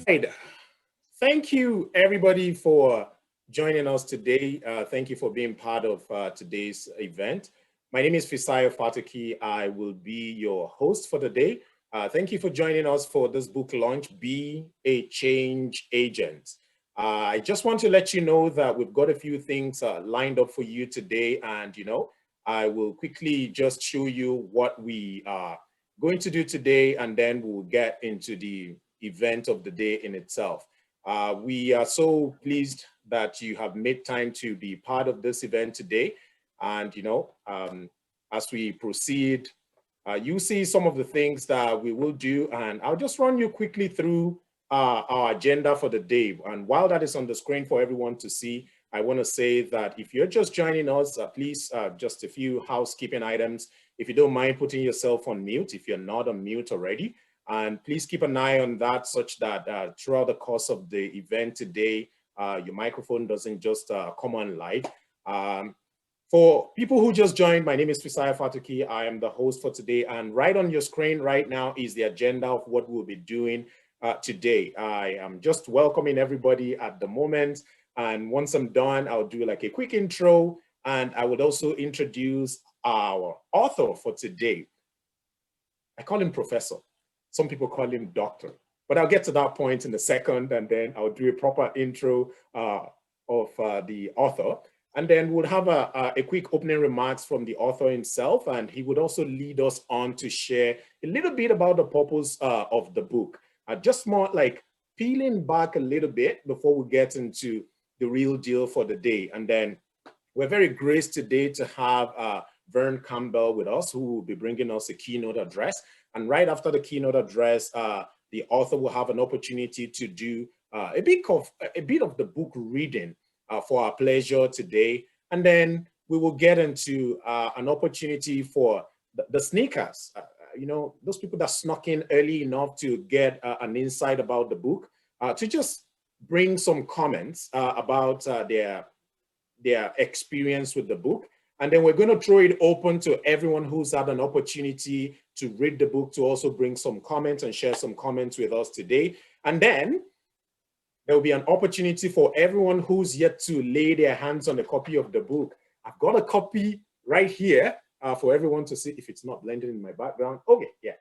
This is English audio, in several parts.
Right. Thank you, everybody, for joining us today. Thank you for being part of today's event. My name is Fisayo Fataki. I will be your host for the day. Thank you for joining us for this book launch, Be a Change Agent. I just want to let you know that we've got a few things lined up for you today. And, I will quickly just show you what we are going to do today, and then we'll get into the event of the day in itself. We are so pleased that you have made time to be part of this event today. And, as we proceed, you see some of the things that we will do, and I'll just run you quickly through our agenda for the day. And while that is on the screen for everyone to see, I want to say that if you're just joining us, please, just a few housekeeping items. If you don't mind putting yourself on mute, if you're not on mute already, and please keep an eye on that such that throughout the course of the event today, your microphone doesn't just come on live. For people who just joined, my name is Fisayo Fataki. I am the host for today. And right on your screen right now is the agenda of what we'll be doing today. I am just welcoming everybody at the moment. And once I'm done, I'll do like a quick intro. And I would also introduce our author for today. I call him Professor. Some people call him Doctor. But I'll get to that point in a second, and then I'll do a proper intro of the author. And then we'll have a quick opening remarks from the author himself, and he would also lead us on to share a little bit about the purpose of the book. Just more like peeling back a little bit before we get into the real deal for the day. And then we're very graced today to have Vern Campbell with us, who will be bringing us a keynote address. And right after the keynote address, the author will have an opportunity to do a bit of the book reading for our pleasure today. And then we will get into an opportunity for the sneakers, those people that snuck in early enough to get an insight about the book, to just bring some comments about their experience with the book. And then we're going to throw it open to everyone who's had an opportunity to read the book to also bring some comments and share some comments with us today. And then there will be an opportunity for everyone who's yet to lay their hands on a copy of the book. I've got a copy right here for everyone to see if it's not blended in my background. Okay, yeah,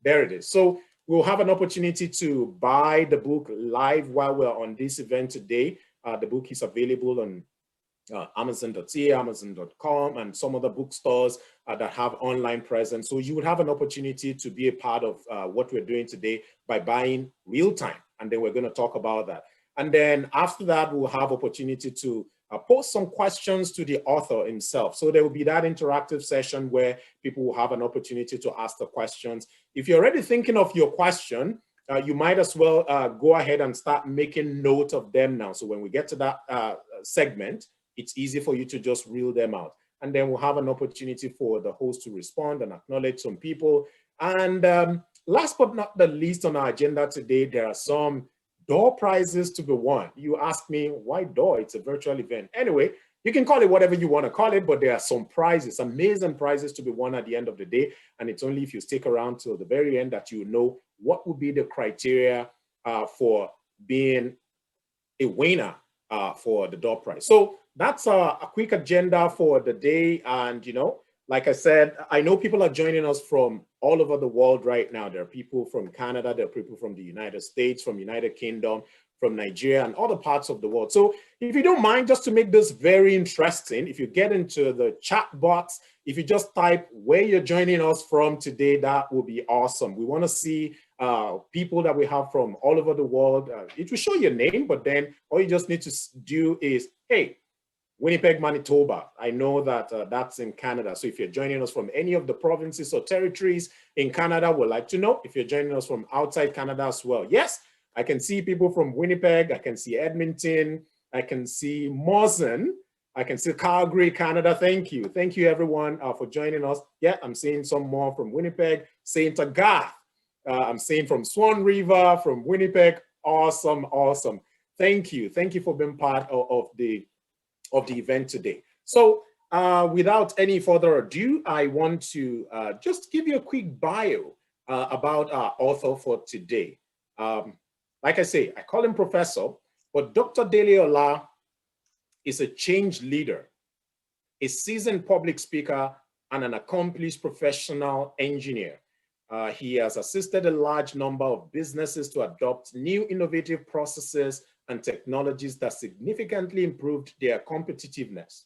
there it is. So we'll have an opportunity to buy the book live while we're on this event today. The book is available on Amazon.ca, Amazon.com, and some other bookstores that have online presence. So you would have an opportunity to be a part of what we're doing today by buying real time. And then we're going to talk about that. And then after that, we'll have opportunity to post some questions to the author himself. So there will be that interactive session where people will have an opportunity to ask the questions. If you're already thinking of your question, you might as well go ahead and start making note of them now. So when we get to that segment, it's easy for you to just reel them out. And then we'll have an opportunity for the host to respond and acknowledge some people. And last but not the least on our agenda today, there are some door prizes to be won. You ask me, why door? It's a virtual event. Anyway, you can call it whatever you want to call it, but there are some prizes, amazing prizes to be won at the end of the day. And it's only if you stick around till the very end that you know what would be the criteria for being a winner for the door prize. So that's a quick agenda for the day. And, like I said, I know people are joining us from all over the world right now. There are people from Canada, there are people from the United States, from United Kingdom, from Nigeria, and other parts of the world. So if you don't mind, just to make this very interesting, if you get into the chat box, if you just type where you're joining us from today, that will be awesome. We want to see people that we have from all over the world. It will show your name, but then all you just need to do is, hey, Winnipeg, Manitoba. I know that that's in Canada. So if you're joining us from any of the provinces or territories in Canada, we'd like to know if you're joining us from outside Canada as well. Yes, I can see people from Winnipeg. I can see Edmonton. I can see Mosen. I can see Calgary, Canada. Thank you. Thank you, everyone, for joining us. Yeah, I'm seeing some more from Winnipeg. St. Agatha. I'm seeing from Swan River, from Winnipeg. Awesome, awesome. Thank you. Thank you for being part of the event today. So without any further ado, I want to just give you a quick bio about our author for today. Like I say, I call him professor, but Dr. Dele Ola is a change leader, a seasoned public speaker, and an accomplished professional engineer. He has assisted a large number of businesses to adopt new innovative processes and technologies that significantly improved their competitiveness.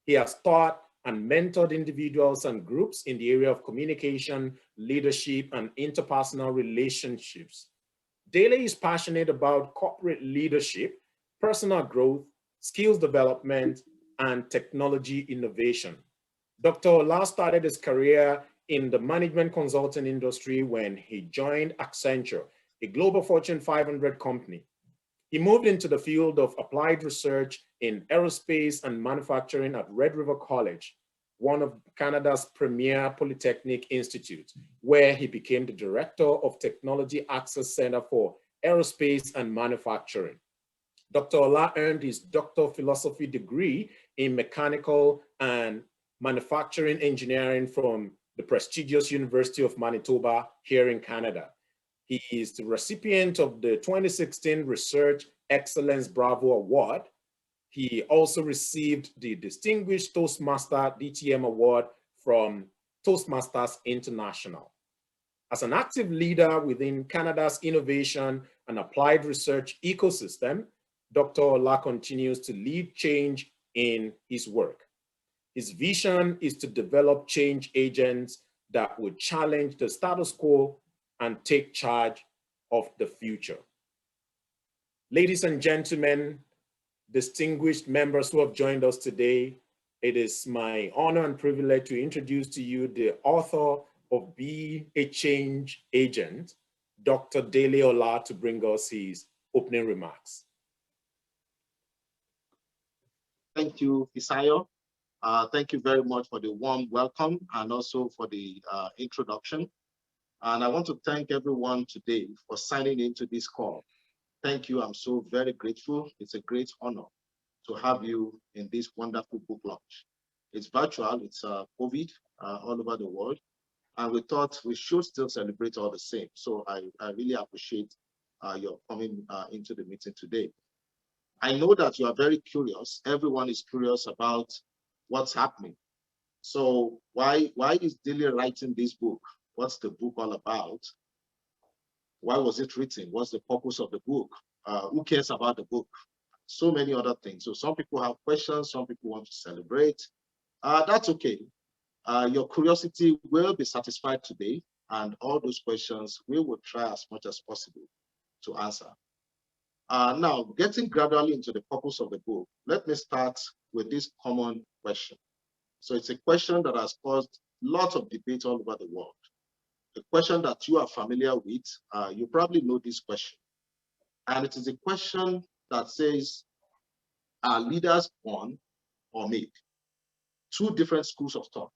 He has taught and mentored individuals and groups in the area of communication, leadership, and interpersonal relationships. Dele is passionate about corporate leadership, personal growth, skills development, and technology innovation. Dr. Ola started his career in the management consulting industry when he joined Accenture, a global Fortune 500 company. He moved into the field of applied research in aerospace and manufacturing at Red River College, one of Canada's premier polytechnic institutes, where he became the director of Technology Access Center for Aerospace and Manufacturing. Dr. Ola earned his Doctor of Philosophy degree in mechanical and manufacturing engineering from the prestigious University of Manitoba here in Canada. He is the recipient of the 2016 Research Excellence Bravo Award. He also received the Distinguished Toastmaster DTM Award from Toastmasters International. As an active leader within Canada's innovation and applied research ecosystem, Dr. Ola continues to lead change in his work. His vision is to develop change agents that would challenge the status quo and take charge of the future. Ladies and gentlemen, distinguished members who have joined us today, it is my honor and privilege to introduce to you the author of Be a Change Agent, Dr. Dele Ola, to bring us his opening remarks. Thank you, Fisayo. Thank you very much for the warm welcome and also for the introduction. And I want to thank everyone today for signing into this call. Thank you. I'm so very grateful. It's a great honor to have you in this wonderful book launch. It's virtual, it's COVID all over the world. And we thought we should still celebrate all the same. So I really appreciate your coming into the meeting today. I know that you are very curious. Everyone is curious about what's happening. So why is Dele writing this book? What's the book all about? Why was it written? What's the purpose of the book? Who cares about the book? So many other things. So some people have questions, some people want to celebrate. That's okay. Your curiosity will be satisfied today, and all those questions we will try as much as possible to answer. Now, getting gradually into the purpose of the book, let me start with this common question. So it's a question that has caused lots of debate all over the world. A question that you are familiar with, you probably know this question. And it is a question that says, are leaders born or made? Two different schools of thought.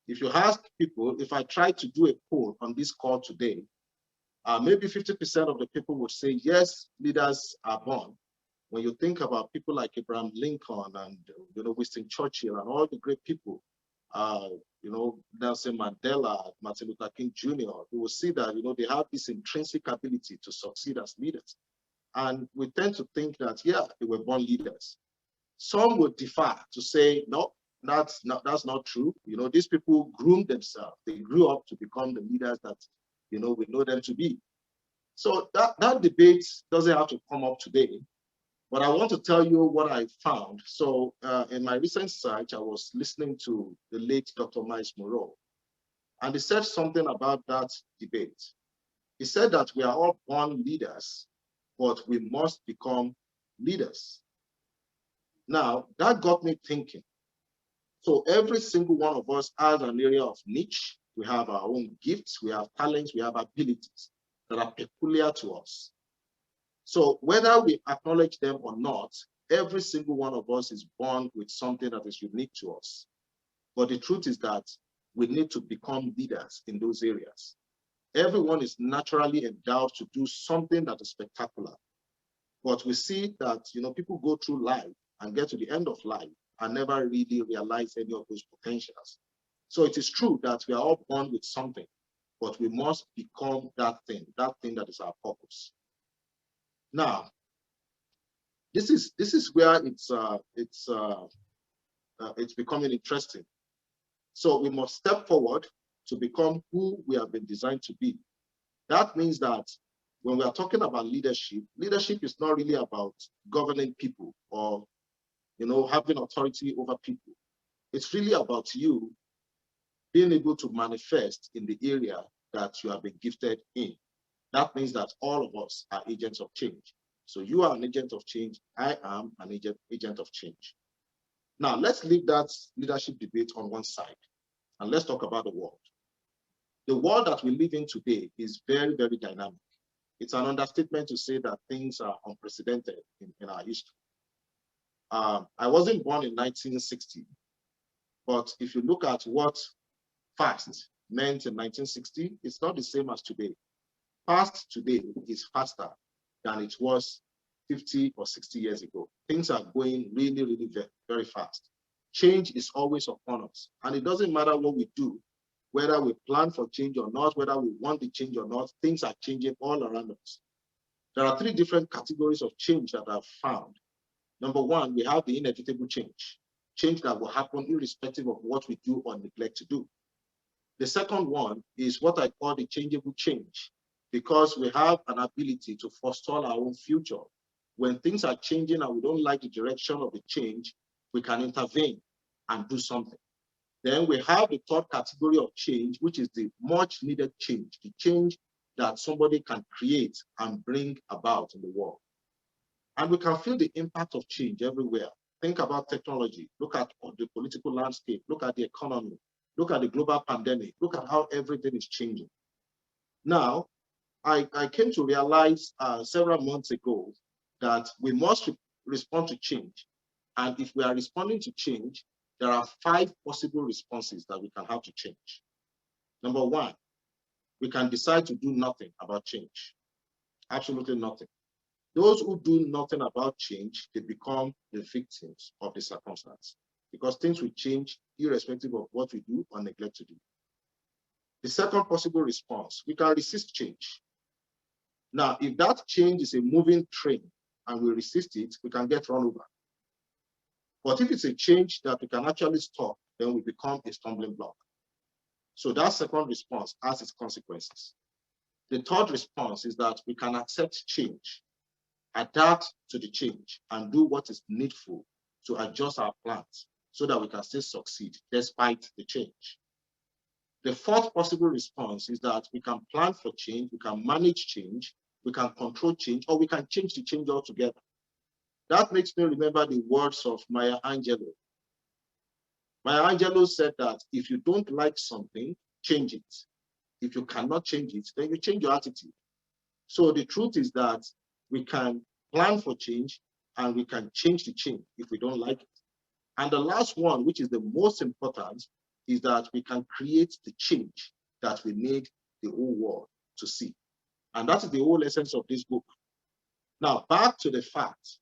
If you ask people, if I try to do a poll on this call today, maybe 50% of the people would say, yes, leaders are born. When you think about people like Abraham Lincoln and Winston Churchill and all the great people, Nelson Mandela, Martin Luther King Jr., you will see that they have this intrinsic ability to succeed as leaders. And we tend to think that, yeah, they were born leaders. Some would differ to say, no, that's not true. These people groomed themselves. They grew up to become the leaders that we know them to be. So that debate doesn't have to come up today. But I want to tell you what I found. So in my recent search, I was listening to the late Dr. Miles Moreau, and he said something about that debate. He said that we are all born leaders, but we must become leaders. Now, that got me thinking. So every single one of us has an area of niche. We have our own gifts, we have talents, we have abilities that are peculiar to us. So whether we acknowledge them or not, every single one of us is born with something that is unique to us. But the truth is that we need to become leaders in those areas. Everyone is naturally endowed to do something that is spectacular. But we see that people go through life and get to the end of life and never really realize any of those potentials. So it is true that we are all born with something, but we must become that thing that is our purpose. Now, this is where it's becoming interesting. So we must step forward to become who we have been designed to be. That means that when we are talking about leadership, leadership is not really about governing people or, having authority over people. It's really about you being able to manifest in the area that you have been gifted in. That means that all of us are agents of change. So you are an agent of change. I am an agent of change. Now, let's leave that leadership debate on one side and let's talk about the world. The world that we live in today is very, very dynamic. It's an understatement to say that things are unprecedented in our history. I wasn't born in 1960, but if you look at what fast meant in 1960, it's not the same as today. Fast today is faster than it was 50 or 60 years ago. Things are going really, really very, very fast. Change is always upon us. And it doesn't matter what we do, whether we plan for change or not, whether we want the change or not, things are changing all around us. There are three different categories of change that I've found. Number one, we have the inevitable change, change that will happen irrespective of what we do or neglect to do. The second one is what I call the changeable change, because we have an ability to forestall our own future. When things are changing and we don't like the direction of the change, we can intervene and do something. Then we have the third category of change, which is the much needed change, the change that somebody can create and bring about in the world. And we can feel the impact of change everywhere. Think about technology, look at the political landscape, look at the economy, look at the global pandemic, look at how everything is changing. Now, I came to realize several months ago that we must respond to change. And if we are responding to change, there are 5 possible responses that we can have to change. Number one, we can decide to do nothing about change. Absolutely nothing. Those who do nothing about change, they become the victims of the circumstance because things will change irrespective of what we do or neglect to do. The second possible response, we can resist change. Now, if that change is a moving train and we resist it, we can get run over. But if it's a change that we can actually stop, then we become a stumbling block. So that second response has its consequences. The third response is that we can accept change, adapt to the change, and do what is needful to adjust our plans so that we can still succeed despite the change. The fourth possible response is that we can plan for change, we can manage change, we can control change, or we can change the change altogether. That makes me remember the words of Maya Angelou. Maya Angelou said that if you don't like something, change it. If you cannot change it, then you change your attitude. So the truth is that we can plan for change and we can change the change if we don't like it. And the last one, which is the most important, is that we can create the change that we need the whole world to see. And that is the whole essence of this book. Now, back to the fact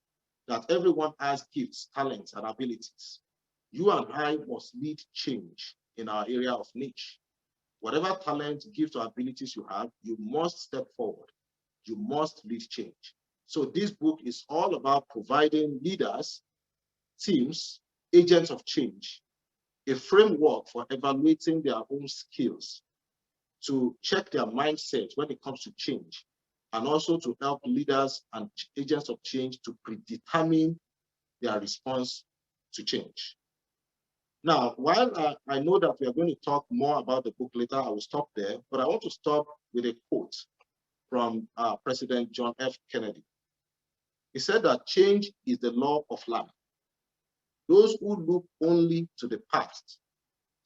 that everyone has gifts, talents, and abilities. You and I must lead change in our area of niche. Whatever talent, gifts, or abilities you have, you must step forward. You must lead change. So this book is all about providing leaders, teams, agents of change, a framework for evaluating their own skills, to check their mindset when it comes to change, and also to help leaders and agents of change to predetermine their response to change. Now, while I know that we are going to talk more about the book later, I will stop there, but I want to stop with a quote from President John F. Kennedy. He said that change is the law of life. Those who look only to the past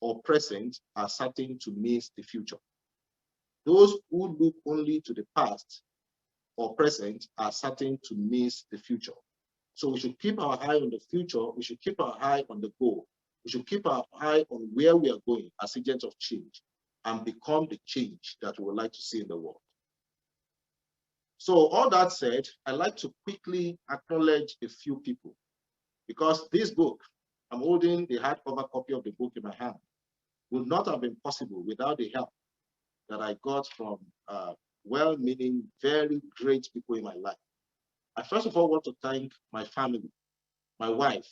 or present are certain to miss the future. Those who look only to the past or present are certain to miss the future. So we should keep our eye on the future. We should keep our eye on the goal. We should keep our eye on where we are going as agents of change and become the change that we would like to see in the world. So all that said, I'd like to quickly acknowledge a few people, because this book, I'm holding the hardcover copy of the book in my hand, would not have been possible without the help that I got from well-meaning, very great people in my life. I first of all want to thank my family, my wife,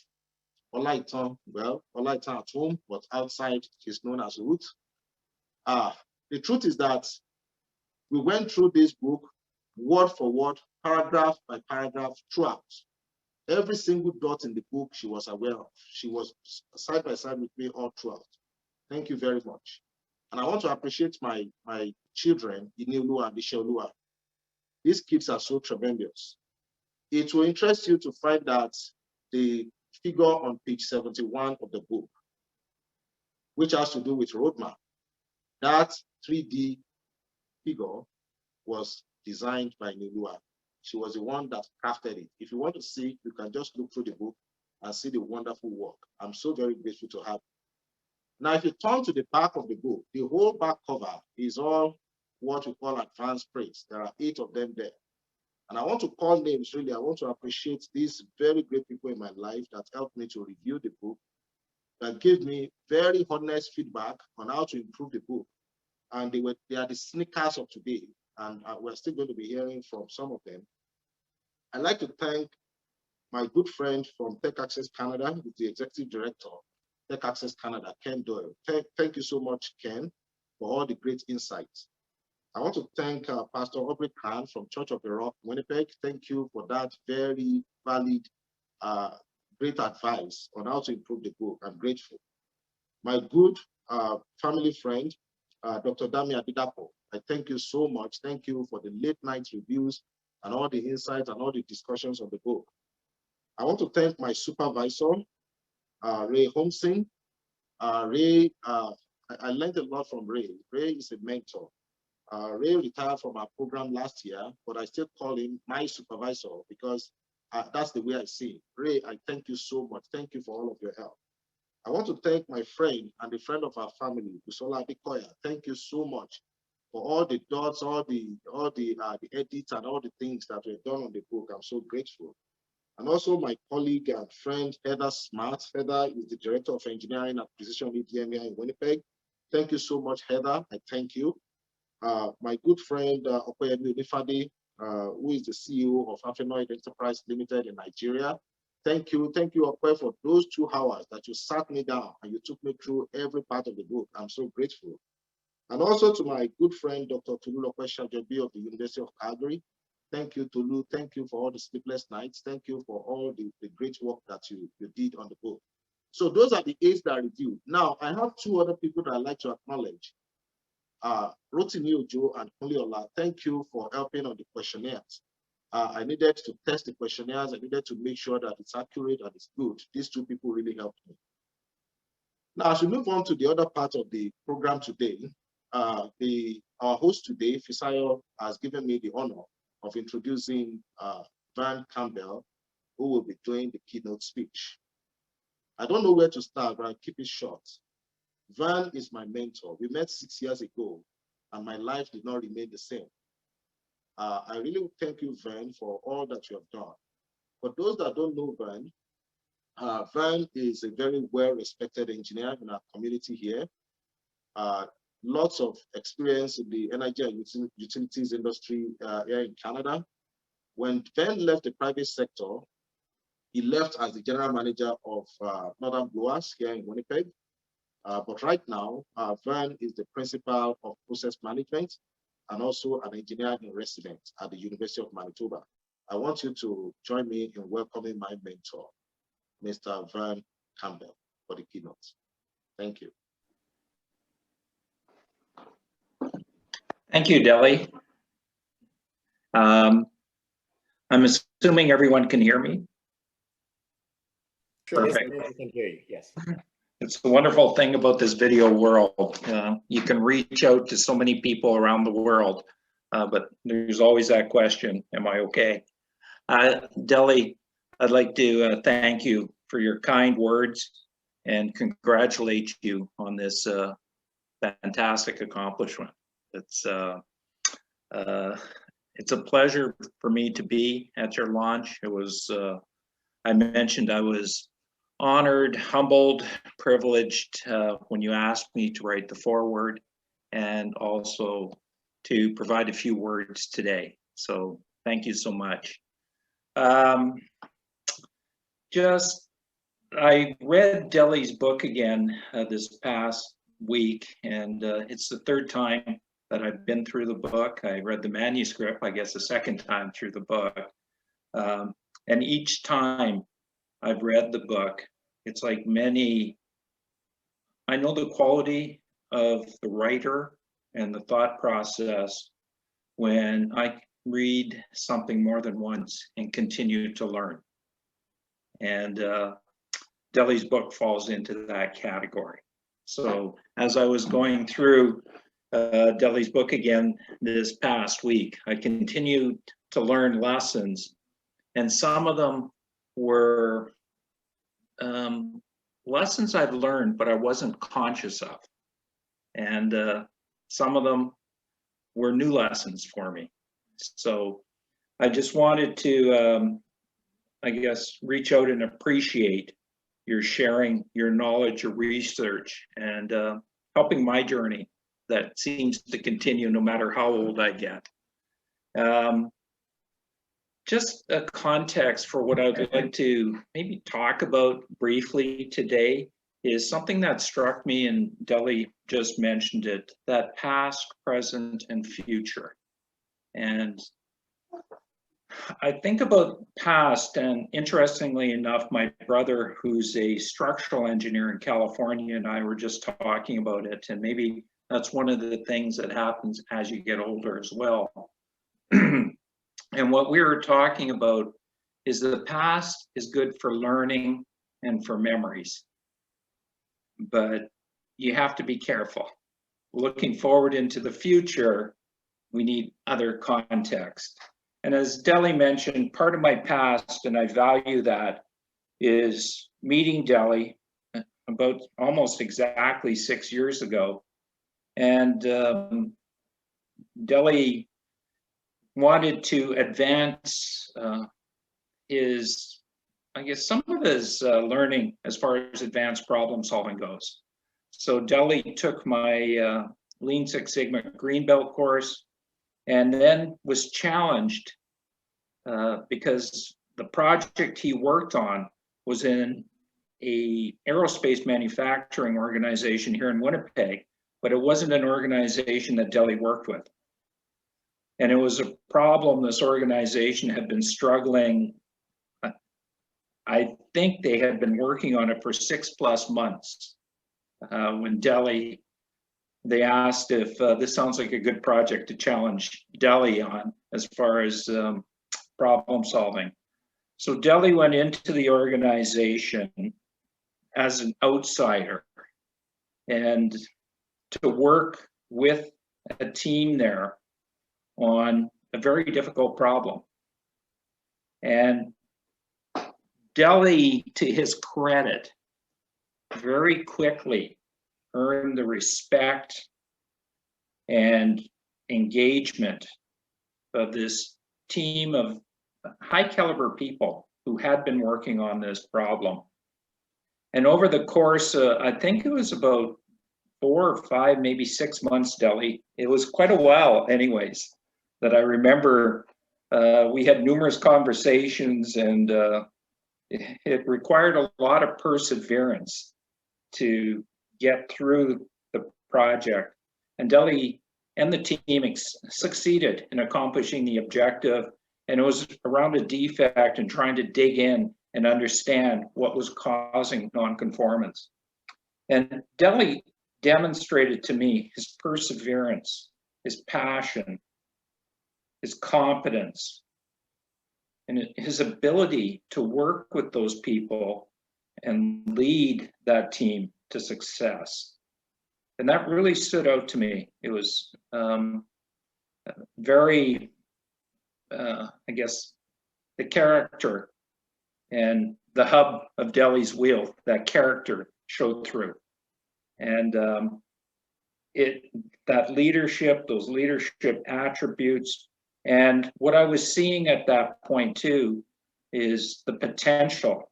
Olaitan. Well, Olaitan at home, but outside she's known as Ruth. The truth is that we went through this book word for word, paragraph by paragraph throughout. Every single dot in the book she was aware of. She was side by side with me all throughout. Thank you very much. And I want to appreciate my children, Inilua and Ishelua. These kids are so tremendous. It will interest you to find that the figure on page 71 of the book, which has to do with roadmap, that 3D figure was designed by Nilua. She was the one that crafted it. If you want to see, you can just look through the book and see the wonderful work. I'm so very grateful to have it. Now, if you turn to the back of the book, the whole back cover is all what we call advanced praise. There are 8 of them there. And I want to call names, really. I want to appreciate these very great people in my life that helped me to review the book, that gave me very honest feedback on how to improve the book. And they are the sneakers of today. And we're still going to be hearing from some of them. I'd like to thank my good friend from Tech Access Canada, who's the executive director, Tech Access Canada, Ken Doyle. Thank you so much, Ken, for all the great insights. I want to thank Pastor Aubrey Khan from Church of the Rock, Winnipeg. Thank you for that very valid, great advice on how to improve the book. I'm grateful. My good family friend, Dr. Dami Abidapo, I thank you so much. Thank you for the late night reviews and all the insights and all the discussions on the book. I want to thank my supervisor, Ray Homsing. Ray, I learned a lot from Ray. Ray is a mentor. Ray retired from our program last year, but I still call him my supervisor because that's the way I see him. Ray, I thank you so much. Thank you for all of your help. I want to thank my friend and the friend of our family, Busola Bikoya. Thank you so much for all the dots, all the edits and all the things that were done on the book. I'm so grateful. And also my colleague and friend, Heather Smart. Heather is the Director of Engineering at Precision EDM here in Winnipeg. Thank you so much, Heather. I thank you. My good friend, Okoyemi Onifade, who is the CEO of Afenoid Enterprise Limited in Nigeria. Thank you, Okoye, for those 2 hours that you sat me down and you took me through every part of the book. I'm so grateful. And also to my good friend, Dr. Tulu Lokwesha-Jobi of the University of Calgary. Thank you, Tulu. Thank you for all the sleepless nights. Thank you for all the great work that you did on the book. So those are the 8 that I reviewed. Now, I have 2 other people that I'd like to acknowledge. Rotimi Ojo and Kunle Ola, thank you for helping on the questionnaires. I needed to test the questionnaires. I needed to make sure that it's accurate and it's good. These 2 people really helped me. Now, as we move on to the other part of the program today, our host today, Fisayo, has given me the honor of introducing Van Campbell, who will be doing the keynote speech. I don't know where to start, but I'll keep it short. Van is my mentor. We met 6 years ago, and my life did not remain the same. I really thank you, Van, for all that you have done. For those that don't know Van, Van is a very well-respected engineer in our community here. Lots of experience in the energy and utilities industry here in Canada. When Van left the private sector, he left as the general manager of Northern Blowers here in Winnipeg. But right now, Van is the principal of process management and also an engineer in residence at the University of Manitoba. I want you to join me in welcoming my mentor, Mr. Van Campbell, for the keynote. Thank you. Thank you, Dele. I'm assuming everyone can hear me. Sure, Perfect. yes, I can hear you. Yes. It's the wonderful thing about this video world. You can reach out to so many people around the world, but there's always that question, am I okay? Dele, I'd like to thank you for your kind words and congratulate you on this fantastic accomplishment. It's a pleasure for me to be at your launch. It was, I mentioned I was honored, humbled, privileged when you asked me to write the foreword and also to provide a few words today. So thank you so much. I read Dele's book again this past week, and it's the third time that I've been through the book. I read the manuscript, I guess, the second time through the book. And each time I've read the book, it's like I know the quality of the writer and the thought process when I read something more than once and continue to learn. And Dele's book falls into that category. So as I was going through Dele's book again this past week, I continued to learn lessons, and some of them were lessons I've learned, but I wasn't conscious of. And some of them were new lessons for me. So I just wanted to, I guess, reach out and appreciate your sharing your knowledge, your research, and helping my journey that seems to continue no matter how old I get. Just a context for what I would like to maybe talk about briefly today is something that struck me, and Dele just mentioned it, that past, present, and future. And I think about past, and interestingly enough, my brother, who's a structural engineer in California, and I were just talking about it, and maybe that's one of the things that happens as you get older as well. And what we were talking about is the past is good for learning and for memories, but you have to be careful. Looking forward into the future, we need other context. And as Dele mentioned, part of my past, and I value that, is meeting Dele about almost exactly 6 years ago. And Dele wanted to advance his, I guess, some of his learning as far as advanced problem solving goes. So Dele took my Lean Six Sigma Green Belt course, and then was challenged because the project he worked on was in a aerospace manufacturing organization here in Winnipeg, but it wasn't an organization that Dele worked with. And it was a problem this organization had been struggling. I think they had been working on it for 6+ months. When they asked if this sounds like a good project to challenge Dele on as far as problem solving. So Dele went into the organization as an outsider and to work with a team there on a very difficult problem. And Dele, to his credit, very quickly earned the respect and engagement of this team of high caliber people who had been working on this problem. And over the course, I think it was about 4 or 5, maybe 6 months, Dele, it was quite a while anyways, that I remember we had numerous conversations, and it required a lot of perseverance to get through the project. And Dele and the team succeeded in accomplishing the objective, and it was around a defect and trying to dig in and understand what was causing nonconformance. And Dele demonstrated to me his perseverance, his passion, his competence, and his ability to work with those people and lead that team to success. And that really stood out to me. It was very, I guess, the character and the hub of Dele's wheel, that character showed through. And that leadership, those leadership attributes, and what I was seeing at that point too is the potential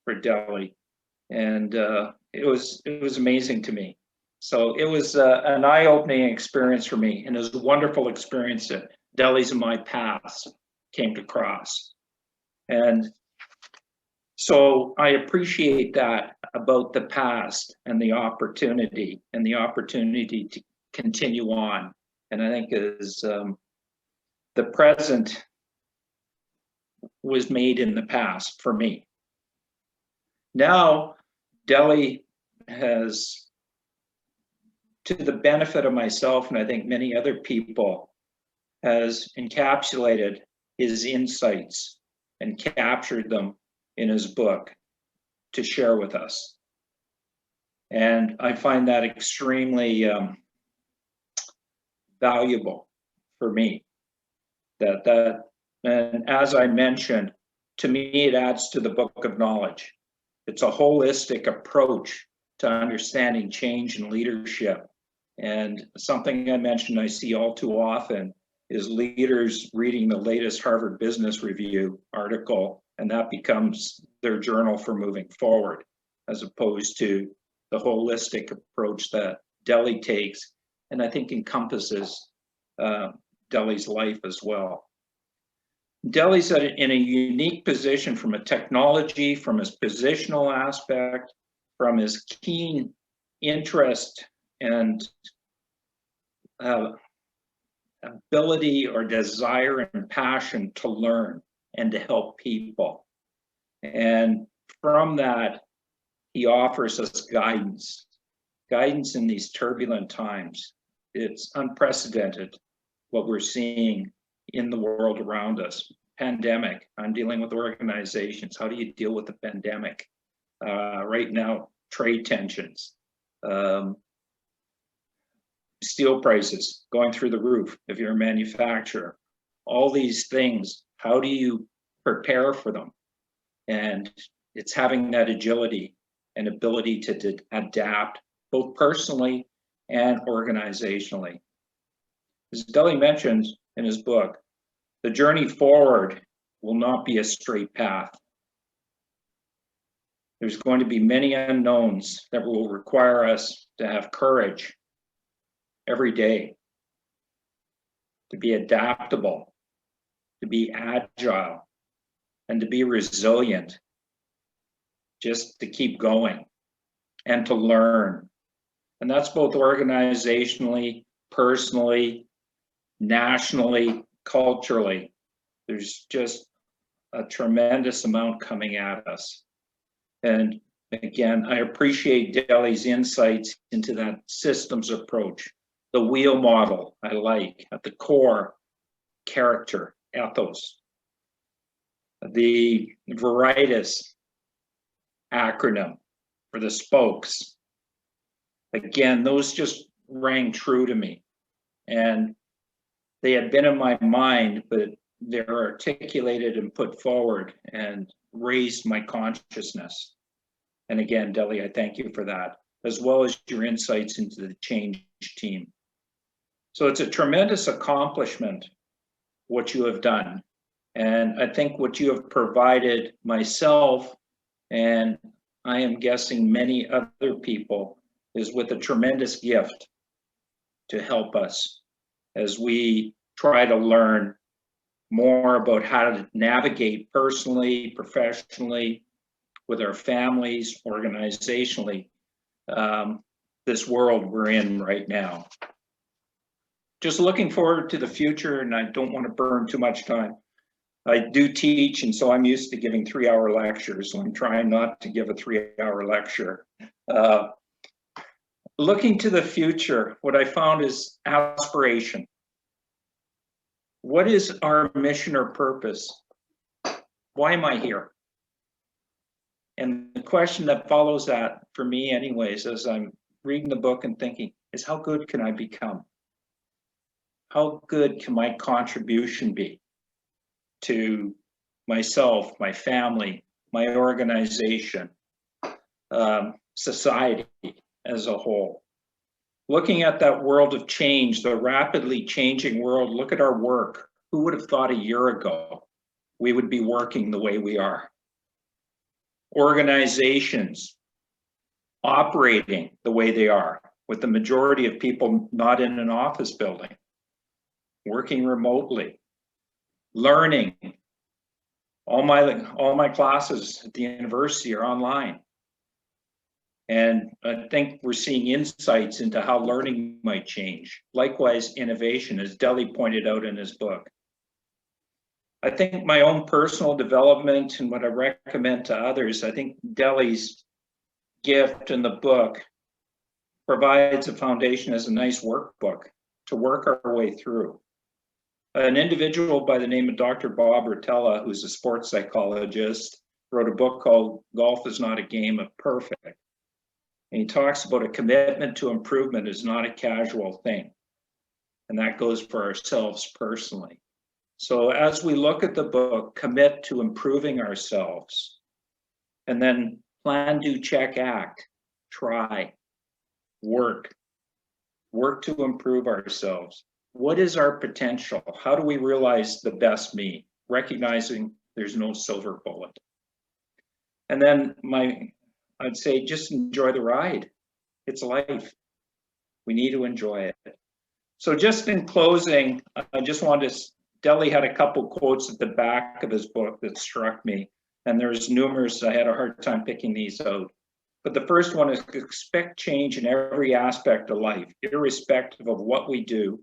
for Dele, and it was amazing to me. So it was an eye-opening experience for me, and it was a wonderful experience that Dele's and my paths came to cross. And so I appreciate that about the past and the opportunity to continue on. And I think is the present was made in the past for me. Now, Dele has, to the benefit of myself and I think many other people, has encapsulated his insights and captured them in his book to share with us. And I find that extremely valuable for me. And as I mentioned, to me, it adds to the book of knowledge. It's a holistic approach to understanding change and leadership. And something I mentioned I see all too often is leaders reading the latest Harvard Business Review article, and that becomes their journal for moving forward, as opposed to the holistic approach that Dele takes, and I think encompasses Dele's life as well. Dele's in a unique position from a technology, from his positional aspect, from his keen interest and ability or desire and passion to learn and to help people. And from that, he offers us guidance in these turbulent times. It's unprecedented what we're seeing in the world around us. Pandemic, I'm dealing with organizations. How do you deal with the pandemic? Right now, trade tensions, steel prices going through the roof if you're a manufacturer. All these things, how do you prepare for them? And it's having that agility and ability to adapt, both personally and organizationally. As Dele mentions in his book, the journey forward will not be a straight path. There's going to be many unknowns that will require us to have courage every day, to be adaptable, to be agile, and to be resilient, just to keep going and to learn. And that's both organizationally, personally, nationally, culturally. There's just a tremendous amount coming at us. And again, I appreciate Dele's insights into that systems approach. The wheel model I like at the core, character, ethos. The Veritas acronym for the spokes. Again, those just rang true to me. And they had been in my mind, but they're articulated and put forward and raised my consciousness. And again, Dele, I thank you for that, as well as your insights into the change team. So it's a tremendous accomplishment, what you have done. And I think what you have provided myself, and I am guessing many other people, is with a tremendous gift to help us as we try to learn more about how to navigate personally, professionally, with our families, organizationally, this world we're in right now. Just looking forward to the future, and I don't want to burn too much time. I do teach, and so I'm used to giving 3-hour lectures, so I'm trying not to give a 3-hour lecture. Looking to the future, what I found is aspiration. What is our mission or purpose? Why am I here? And the question that follows that, for me anyways, as I'm reading the book and thinking, is how good can I become? How good can my contribution be to myself, my family, my organization, society as a whole? Looking at that world of change, the rapidly changing world, look at our work. Who would have thought a year ago we would be working the way we are? Organizations operating the way they are, with the majority of people not in an office building, working remotely, learning All my classes at the university are online. And I think we're seeing insights into how learning might change. Likewise, innovation, as Dele pointed out in his book. I think my own personal development and what I recommend to others, I think Dele's gift in the book provides a foundation as a nice workbook to work our way through. An individual by the name of Dr. Bob Rotella, who's a sports psychologist, wrote a book called Golf is Not a Game of Perfect. And he talks about a commitment to improvement is not a casual thing. And that goes for ourselves personally. So as we look at the book, commit to improving ourselves, and then plan, do, check, act, try, work to improve ourselves. What is our potential? How do we realize the best me? Recognizing there's no silver bullet. And then I'd say just enjoy the ride. It's life. We need to enjoy it. So just in closing, I just wanted to, Dele had a couple quotes at the back of his book that struck me. And there's numerous, I had a hard time picking these out. But the first one is expect change in every aspect of life, irrespective of what we do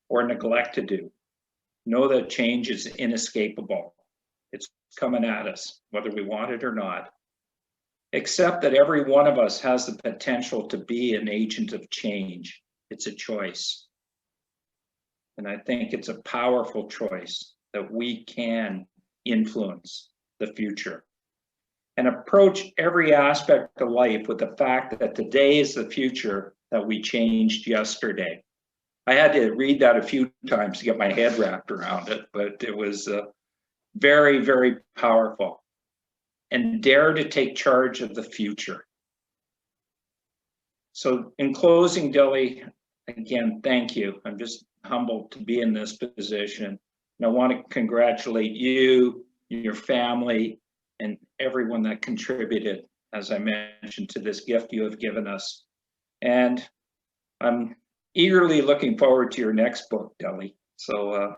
or neglect to do. Know that change is inescapable. It's coming at us, whether we want it or not. Accept that every one of us has the potential to be an agent of change. It's a choice. And I think it's a powerful choice that we can influence the future. And approach every aspect of life with the fact that today is the future that we changed yesterday. I had to read that a few times to get my head wrapped around it, but it was very, very powerful. And dare to take charge of the future. So in closing, Dele, again, thank you. I'm just humbled to be in this position. And I want to congratulate you, your family, and everyone that contributed, as I mentioned, to this gift you have given us. And I'm eagerly looking forward to your next book, Dele. So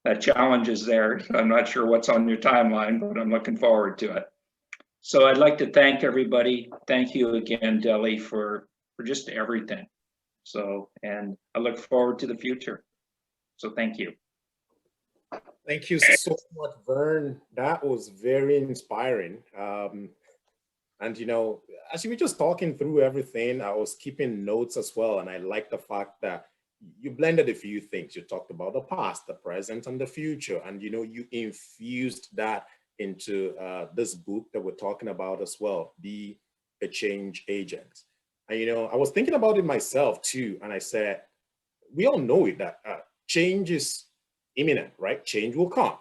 that challenge is there. I'm not sure what's on your timeline, but I'm looking forward to it. So I'd like to thank everybody. Thank you again, Dele, for just everything. So, and I look forward to the future. So thank you. Thank you so much, Vern. That was very inspiring. And, you know, as you were just talking through everything, I was keeping notes as well. And I like the fact that you blended a few things. You talked about the past, the present, and the future. And, you know, you infused that into this book that we're talking about as well, Be a Change Agent. And, you know, I was thinking about it myself too. And I said, we all know it, that change is imminent, right? Change will come.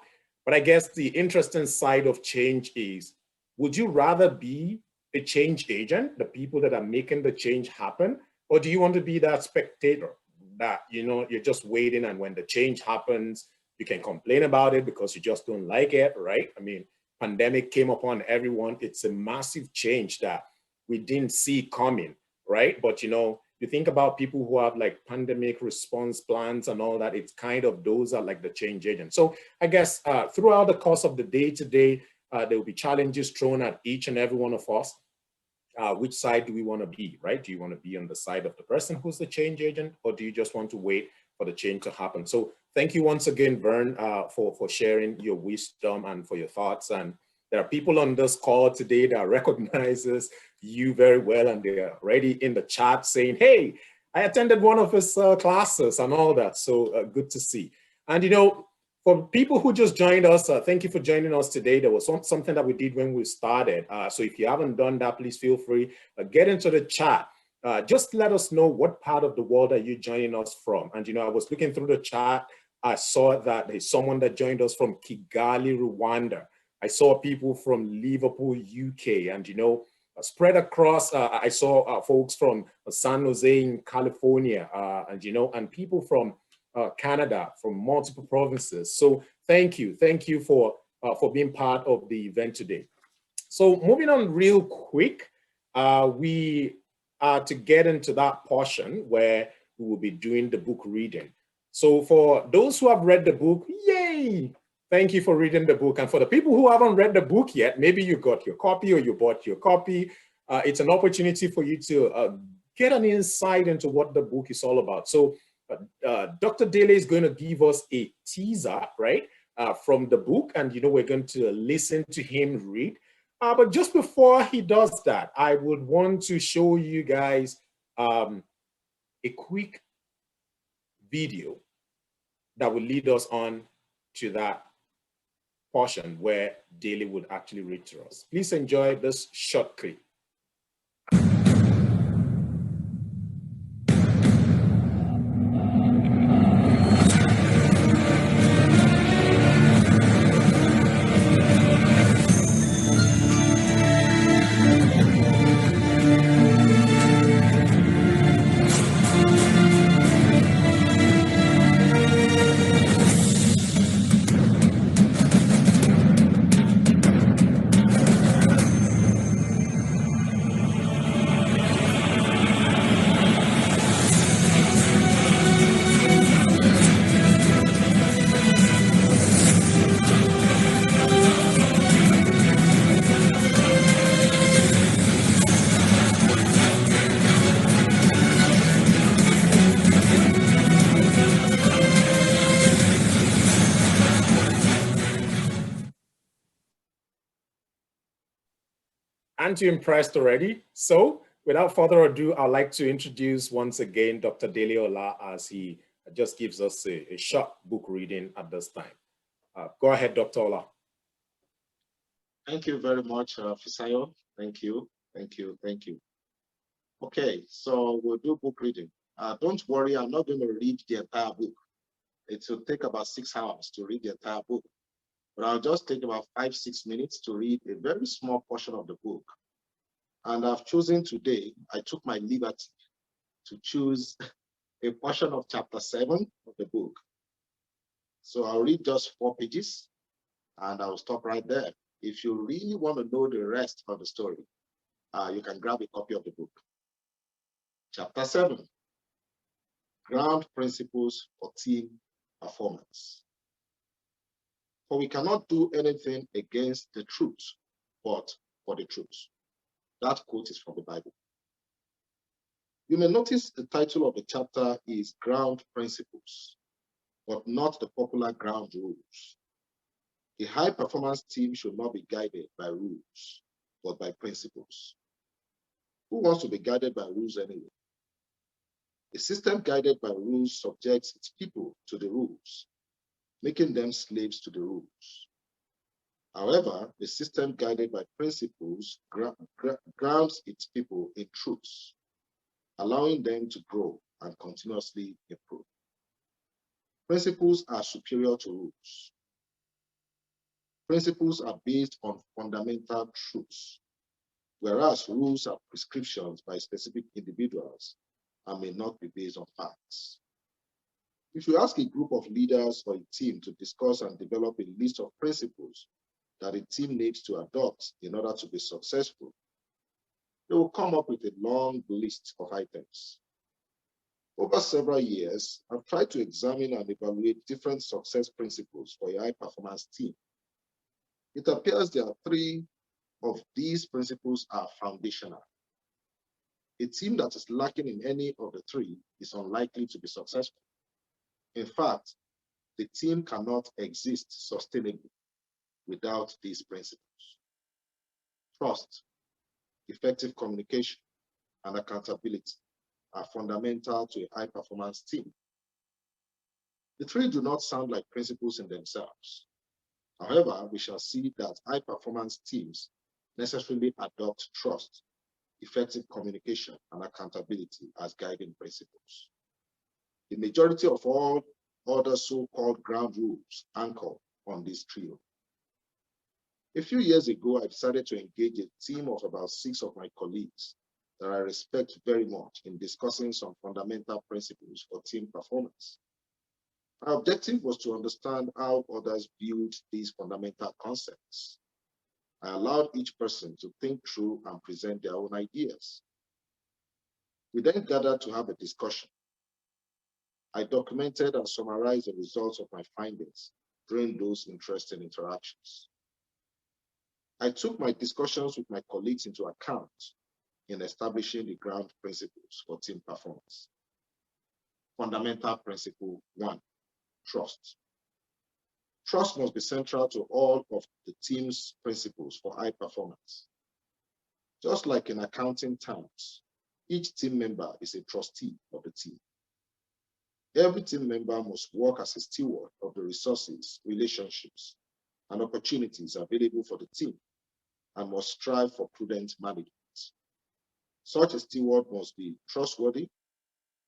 But I guess the interesting side of change is, would you rather be a change agent, the people that are making the change happen? Or do you want to be that spectator that, you know, you're just waiting, and when the change happens, you can complain about it because you just don't like it, right? I mean, pandemic came upon everyone. It's a massive change that we didn't see coming, right? But, you know, you think about people who have like pandemic response plans and all that, it's kind of, those are like the change agents. So I guess throughout the course of the day today, there will be challenges thrown at each and every one of us. Which side do we want to be, right? Do you want to be on the side of the person who's the change agent, or do you just want to wait for the change to happen? So thank you once again, Vern, for sharing your wisdom and for your thoughts. And there are people on this call today that recognizes you very well, and they're already in the chat saying, hey, I attended one of his classes and all that. So good to see. And, you know, for people who just joined us, thank you for joining us today. There was something that we did when we started. So if you haven't done that, please feel free, get into the chat. Just let us know what part of the world are you joining us from. And, you know, I was looking through the chat. I saw that there's someone that joined us from Kigali, Rwanda. I saw people from Liverpool, UK, and, you know, spread across, I saw folks from San Jose in California, and, you know, and people from Canada, from multiple provinces. So thank you for being part of the event today. So moving on real quick, we are to get into that portion where we will be doing the book reading. So for those who have read the book, yay! Thank you for reading the book. And for the people who haven't read the book yet, maybe you got your copy or you bought your copy. It's an opportunity for you to get an insight into what the book is all about. So Dr. Dele is going to give us a teaser, right, from the book. And, we're going to listen to him read. But just before he does that, I would want to show you guys a quick video that will lead us on to that portion where Dele would actually read to us. Please enjoy this short clip. Aren't you impressed already? So without further ado, I'd like to introduce once again Dr. Dele Ola as he just gives us a short book reading at this time. Go ahead, Dr. Ola. Thank you very much, Fisayo. Thank you. Okay, so we'll do book reading. Don't worry, I'm not going to read the entire book. It will take about 6 hours to read the entire book. But I'll just take about 5-6 minutes to read a very small portion of the book. And I've chosen today, I took my liberty to choose a portion of chapter 7 of the book. So I'll read just 4 pages and I'll stop right there. If you really want to know the rest of the story, you can grab a copy of the book. Chapter 7, Ground Principles for Team Performance. For we cannot do anything against the truth, but for the truth. That quote is from the Bible. You may notice the title of the chapter is Ground Principles, but not the popular ground rules. The high performance team should not be guided by rules, but by principles. Who wants to be guided by rules anyway? A system guided by rules subjects its people to the rules, making them slaves to the rules. However, the system guided by principles grounds its people in truths, allowing them to grow and continuously improve. Principles are superior to rules. Principles are based on fundamental truths, whereas rules are prescriptions by specific individuals and may not be based on facts. If you ask a group of leaders or a team to discuss and develop a list of principles that a team needs to adopt in order to be successful, they will come up with a long list of items. Over several years, I've tried to examine and evaluate different success principles for a high-performance team. It appears there are 3 of these principles are foundational. A team that is lacking in any of the 3 is unlikely to be successful. In fact, the team cannot exist sustainably without these principles. Trust, effective communication, and accountability are fundamental to a high-performance team. The 3 do not sound like principles in themselves. However, we shall see that high-performance teams necessarily adopt trust, effective communication, and accountability as guiding principles. The majority of all other so-called ground rules anchor on this trio. A few years ago, I decided to engage a team of about 6 of my colleagues that I respect very much in discussing some fundamental principles for team performance. My objective was to understand how others viewed these fundamental concepts. I allowed each person to think through and present their own ideas. We then gathered to have a discussion. I documented and summarized the results of my findings during those interesting interactions. I took my discussions with my colleagues into account in establishing the ground principles for team performance. Fundamental principle 1, trust. Trust must be central to all of the team's principles for high performance. Just like in accounting terms, each team member is a trustee of the team. Every team member must work as a steward of the resources, relationships, and opportunities available for the team and must strive for prudent management. Such a steward must be trustworthy,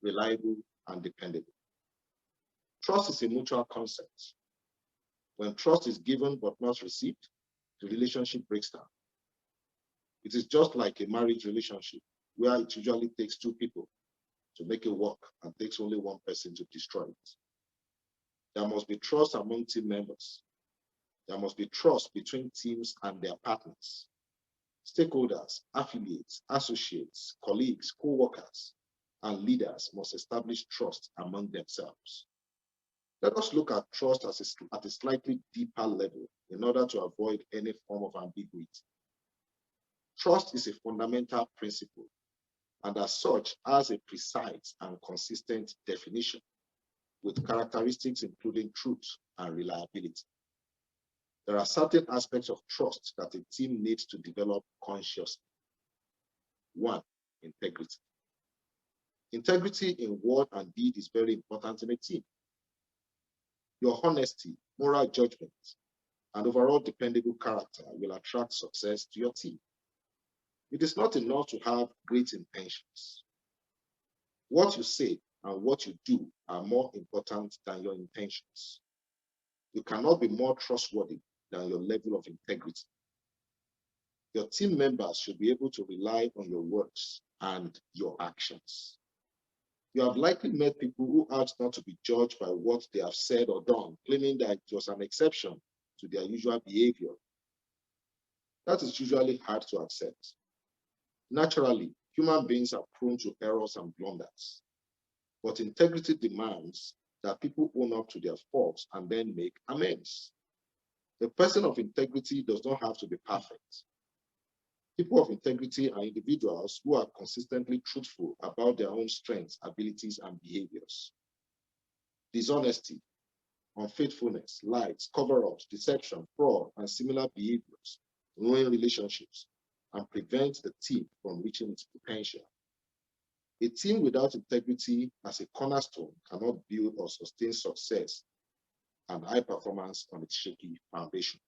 reliable, and dependable. Trust is a mutual concept. When trust is given but not received, the relationship breaks down. It is just like a marriage relationship, where it usually takes 2 people to make it work and takes only 1 person to destroy it. There must be trust among team members. There must be trust between teams and their partners. Stakeholders, affiliates, associates, colleagues, co-workers, and leaders must establish trust among themselves. Let us look at trust at a slightly deeper level in order to avoid any form of ambiguity. Trust is a fundamental principle, and as such has a precise and consistent definition with characteristics including truth and reliability. There are certain aspects of trust that a team needs to develop consciously. 1, integrity. Integrity in word and deed is very important in a team. Your honesty, moral judgment, and overall dependable character will attract success to your team. It is not enough to have great intentions. What you say and what you do are more important than your intentions. You cannot be more trustworthy than your level of integrity. Your team members should be able to rely on your words and your actions. You have likely met people who ought not to be judged by what they have said or done, claiming that it was an exception to their usual behavior. That is usually hard to accept. Naturally, human beings are prone to errors and blunders, but integrity demands that people own up to their faults and then make amends. The person of integrity does not have to be perfect. People of integrity are individuals who are consistently truthful about their own strengths, abilities, and behaviors. Dishonesty, unfaithfulness, lies, cover-ups, deception, fraud, and similar behaviors ruin relationships and prevent the team from reaching its potential. A team without integrity as a cornerstone cannot build or sustain success and high performance on its shaky foundation.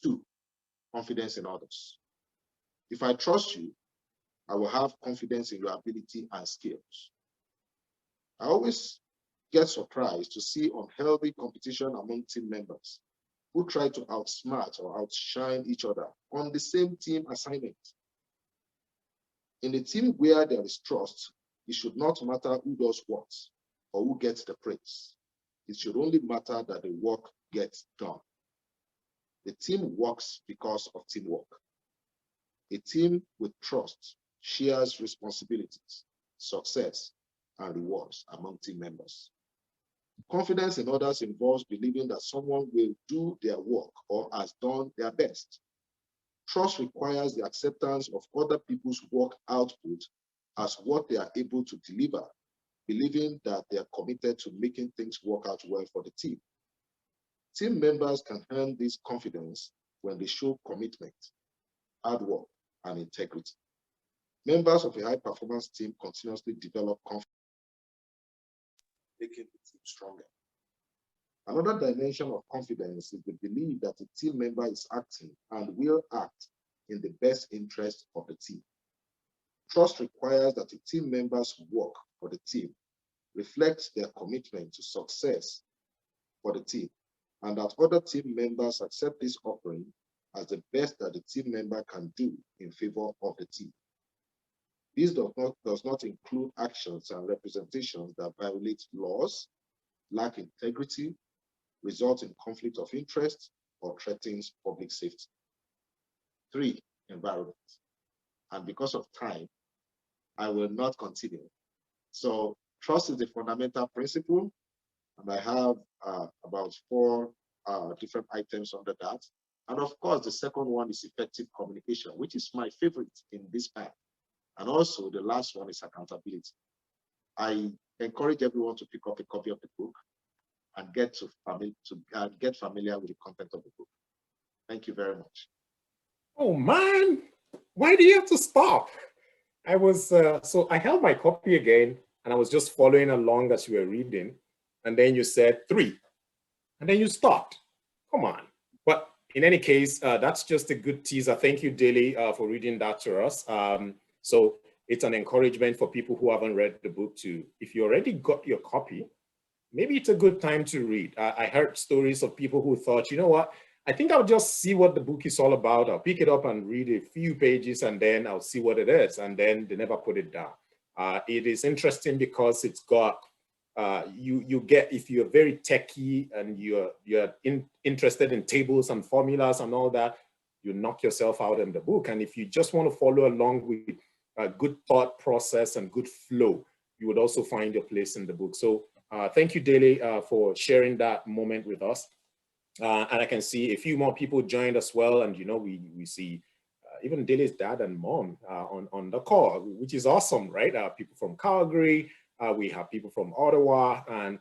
2, confidence in others. If I trust you, I will have confidence in your ability and skills. I always get surprised to see unhealthy competition among team members who try to outsmart or outshine each other on the same team assignment. In a team where there is trust, it should not matter who does what or who gets the praise. It should only matter that the work gets done. The team works because of teamwork. A team with trust shares responsibilities, success, and rewards among team members. Confidence in others involves believing that someone will do their work or has done their best. Trust requires the acceptance of other people's work output as what they are able to deliver, believing that they are committed to making things work out well for the team. Team members can earn this confidence when they show commitment, hard work, and integrity. Members of a high-performance team continuously develop confidence, making the team stronger. Another dimension of confidence is the belief that a team member is acting and will act in the best interest of the team. Trust requires that the team members' work for the team reflects their commitment to success for the team, and that other team members accept this offering as the best that the team member can do in favor of the team. This does not include actions and representations that violate laws, lack integrity, result in conflict of interest, or threatens public safety. 3, environment. And because of time, I will not continue. So trust is the fundamental principle. And I have about 4 different items under that. And of course, the second one is effective communication, which is my favorite in this path. And also the last one is accountability. I encourage everyone to pick up a copy of the book and get familiar with the content of the book. Thank you very much. Oh man, why do you have to stop? I was, so I held my copy again and I was just following along as you were reading. And then you said 3, and then you stopped. Come on. But in any case, that's just a good teaser. Thank you, Dele, for reading that to us. So it's an encouragement for people who haven't read the book to, if you already got your copy, maybe it's a good time to read. I heard stories of people who thought, you know what, I think I'll just see what the book is all about. I'll pick it up and read a few pages and then I'll see what it is. And then they never put it down. It is interesting because it's got, you get, if you're very techie and you're interested in tables and formulas and all that, you knock yourself out in the book. And if you just want to follow along with a good thought process and good flow, you would also find your place in the book. So thank you, Dele, for sharing that moment with us. And I can see a few more people joined as well. And, you know, we see even Dele's dad and mom on the call, which is awesome, right? People from Calgary, we have people from Ottawa, and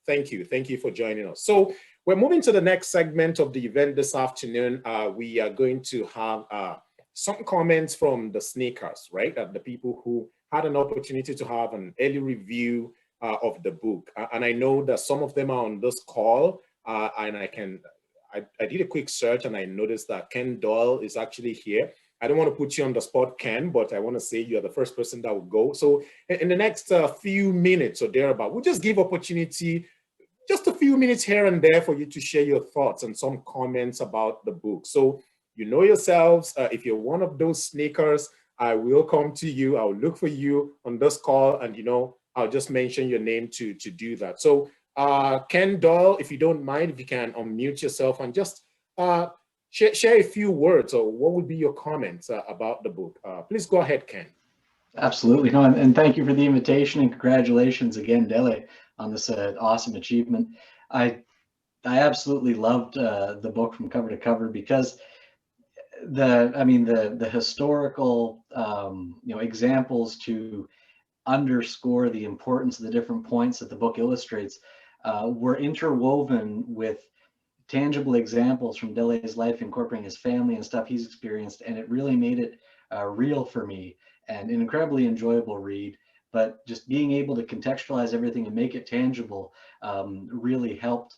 thank you for joining us. So we're moving to the next segment of the event this afternoon. We are going to have some comments from the sneakers, right? The people who had an opportunity to have an early review of the book. And I know that some of them are on this call, and I did a quick search and I noticed that Ken Doyle is actually here. I don't want to put you on the spot, Ken, but I want to say you're the first person that will go. So in the next few minutes or thereabout, we'll just give opportunity, just a few minutes here and there for you to share your thoughts and some comments about the book. So you know yourselves, if you're one of those sneakers, I will come to you. I'll look for you on this call and, you know, I'll just mention your name to do that. So Ken Doyle, if you don't mind, if you can unmute yourself and just share a few words, or what would be your comments about the book. Please go ahead, Ken. Absolutely. No, and thank you for the invitation, and congratulations again, Dele, on this awesome achievement. I absolutely loved the book from cover to cover because the historical examples to underscore the importance of the different points that the book illustrates were interwoven with tangible examples from Dele's life, incorporating his family and stuff he's experienced, and it really made it real for me and an incredibly enjoyable read. But just being able to contextualize everything and make it tangible really helped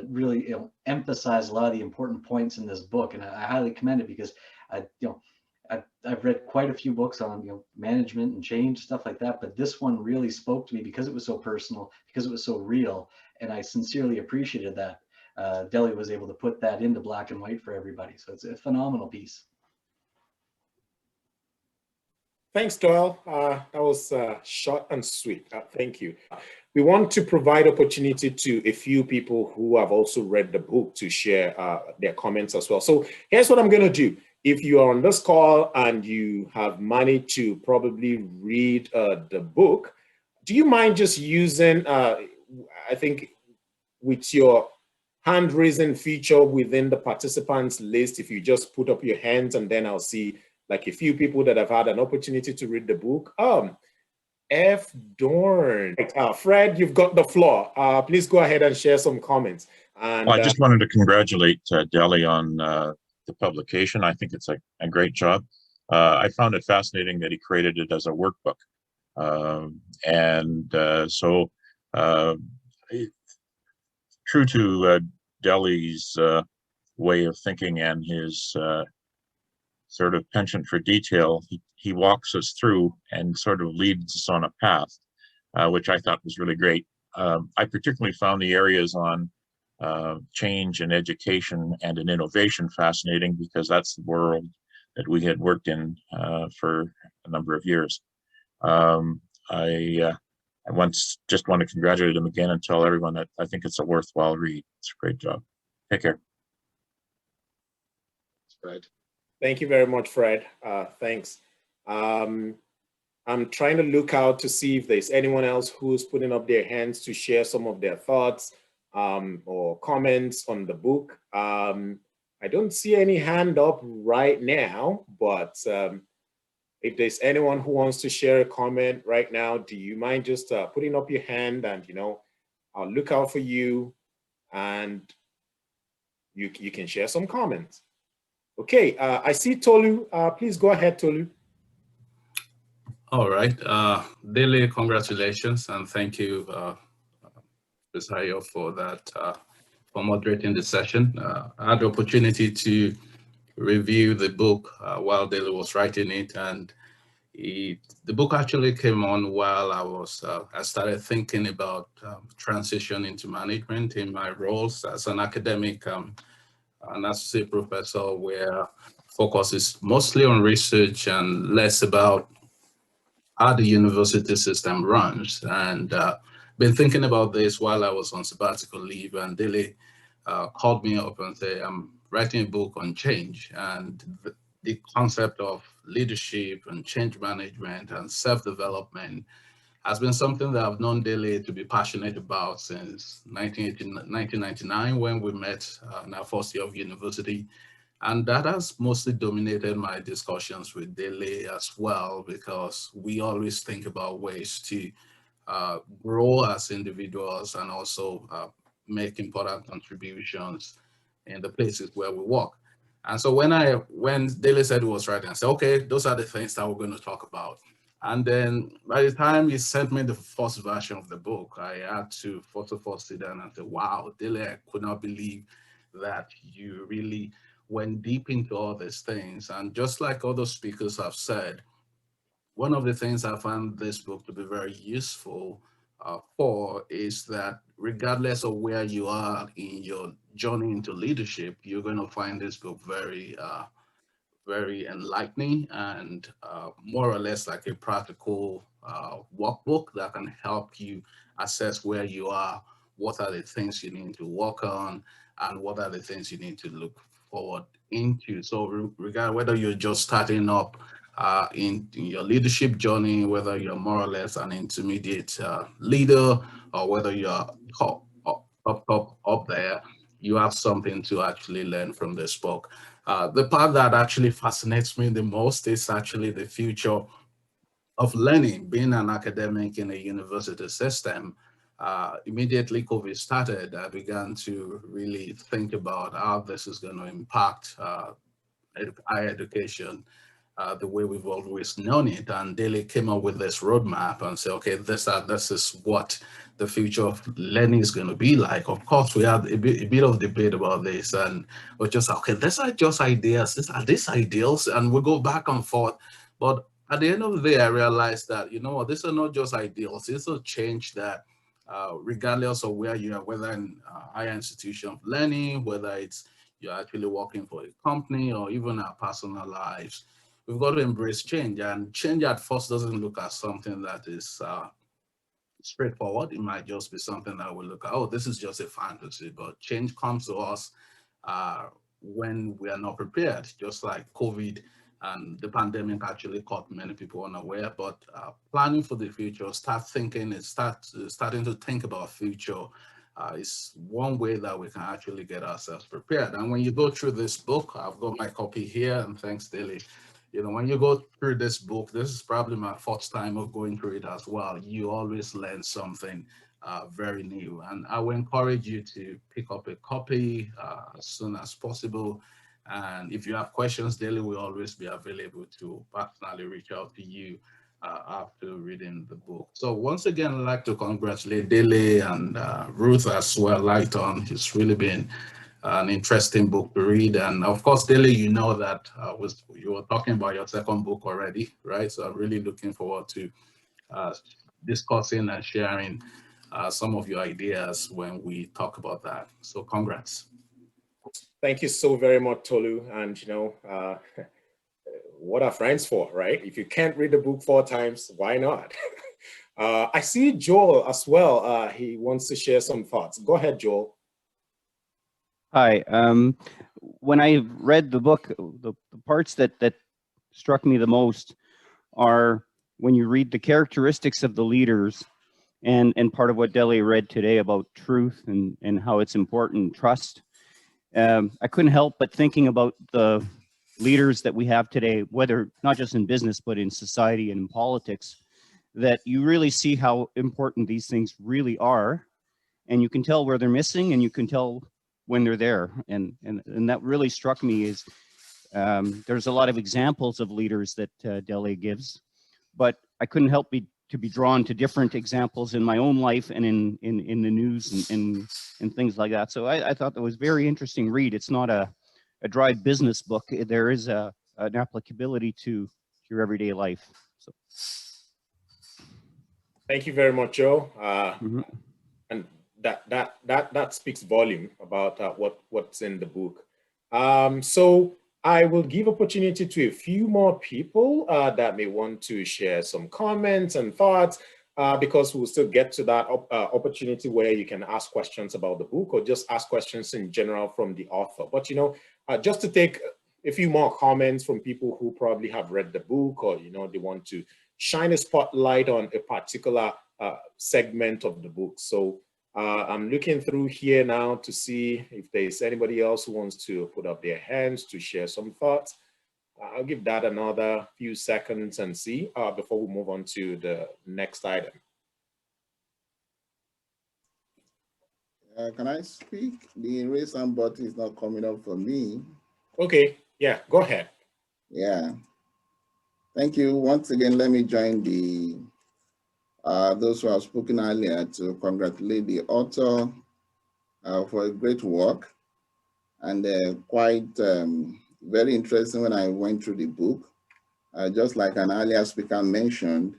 really emphasize a lot of the important points in this book, and I highly commend it because I've read quite a few books on management and change, stuff like that, but this one really spoke to me because it was so personal, because it was so real, and I sincerely appreciated that Dele was able to put that into black and white for everybody. So it's a phenomenal piece. Thanks, Doyle. That was short and sweet. Thank you. We want to provide opportunity to a few people who have also read the book to share their comments as well. So here's what I'm going to do. If you are on this call and you have managed to probably read the book, do you mind just using, I think, with your hand raising feature within the participants list, if you just put up your hands and then I'll see like a few people that have had an opportunity to read the book. F. Dorn. Fred, you've got the floor. Please go ahead and share some comments. And well, I just wanted to congratulate Dele on the publication. I think it's a great job. I found it fascinating that he created it as a workbook. So true to Dele's way of thinking and his sort of penchant for detail, he walks us through and sort of leads us on a path, which I thought was really great. I particularly found the areas on change and education and in innovation fascinating because that's the world that we had worked in for a number of years. I just want to congratulate him again and tell everyone that I think it's a worthwhile read. It's a great job. Take care. Fred. Thank you very much, Fred. Thanks. I'm trying to look out to see if there's anyone else who's putting up their hands to share some of their thoughts or comments on the book. I don't see any hand up right now, but if there's anyone who wants to share a comment right now, do you mind just putting up your hand, and I'll look out for you and you can share some comments. Okay, I see Tolu. Please go ahead, Tolu. All right, Dele, congratulations, and thank you, Fisayo, for that, for moderating the session. I had the opportunity to review the book while Dele was writing it, and the book actually came on while I started thinking about transition into management in my roles as an academic, an associate professor, where focus is mostly on research and less about how the university system runs. And been thinking about this while I was on sabbatical leave, and Dele called me up and said, I'm writing a book on change, and the concept of leadership and change management and self-development has been something that I've known Dele to be passionate about since 1999 when we met in our first year of university. And that has mostly dominated my discussions with Dele as well, because we always think about ways to grow as individuals and also make important contributions in the places where we work. And so when Dele said he was writing, I said, okay, those are the things that we're going to talk about. And then by the time he sent me the first version of the book, I had to first of all sit down and say, wow, Dele, I could not believe that you really went deep into all these things. And just like other speakers have said, one of the things I found this book to be very useful for is that regardless of where you are in your journey into leadership, you're going to find this book very, very enlightening and more or less like a practical workbook that can help you assess where you are, what are the things you need to work on, and what are the things you need to look forward into. So regard whether you're just starting up in your leadership journey, whether you're more or less an intermediate leader, or whether you're up there, you have something to actually learn from this book. The part that actually fascinates me the most is actually the future of learning. Being an academic in a university system, immediately COVID started, I began to really think about how this is going to impact higher education the way we've always known it. And Dele came up with this roadmap and said, okay, this is what the future of learning is going to be like. Of course, we had a bit of debate about this, and we're just, okay, these are just ideas. Are these ideals? And we go back and forth. But at the end of the day, I realized that, you know what, these are not just ideals. It's a change that regardless of where you are, whether in a higher institution of learning, whether it's you're actually working for a company or even our personal lives, we've got to embrace change. And change at first doesn't look at something that is straightforward. It might just be something that we look at, oh, this is just a fantasy. But change comes to us when we are not prepared, just like COVID and the pandemic actually caught many people unaware. But planning for the future, starting to think about future is one way that we can actually get ourselves prepared. And when you go through this book, I've got my copy here, and thanks, Dele. You know, when you go through this book, this is probably my fourth time of going through it as well. You always learn something very new. And I will encourage you to pick up a copy as soon as possible. And if you have questions, Dele will always be available to personally reach out to you after reading the book. So once again, I'd like to congratulate Dele and Ruth as well, Lighton. It's really been an interesting book to read. And of course, Dele, you know that you were talking about your second book already, right? So I'm really looking forward to discussing and sharing some of your ideas when we talk about that. So congrats. Thank you so very much, Tolu. And you know, what are friends for, right? If you can't read the book 4 times, why not? I see Joel as well. He wants to share some thoughts. Go ahead, Joel. Hi. When I read the book, the parts that struck me the most are when you read the characteristics of the leaders, and part of what Dele read today about truth and how it's important, trust, I couldn't help but thinking about the leaders that we have today, whether not just in business, but in society and in politics, that you really see how important these things really are. And you can tell where they're missing, and you can tell when they're there. And that really struck me is there's a lot of examples of leaders that Dele gives, but I couldn't help to be drawn to different examples in my own life and in the news and things like that. So I thought that was a very interesting read. It's not a dry business book. There is an applicability to your everyday life. So. Thank you very much, Joe. And that speaks volume about what's in the book. So I will give opportunity to a few more people that may want to share some comments and thoughts, because we'll still get to that opportunity where you can ask questions about the book or just ask questions in general from the author. But, you know, just to take a few more comments from people who probably have read the book, or, you know, they want to shine a spotlight on a particular segment of the book. So I'm looking through here now to see if there's anybody else who wants to put up their hands to share some thoughts. I'll give that another few seconds and see before we move on to the next item. Can I speak? The raise hand button is not coming up for me. Okay, yeah, go ahead. Yeah, thank you. Once again, let me join the those who have spoken earlier to congratulate the author for a great work, and quite very interesting when I went through the book. Just like an earlier speaker mentioned,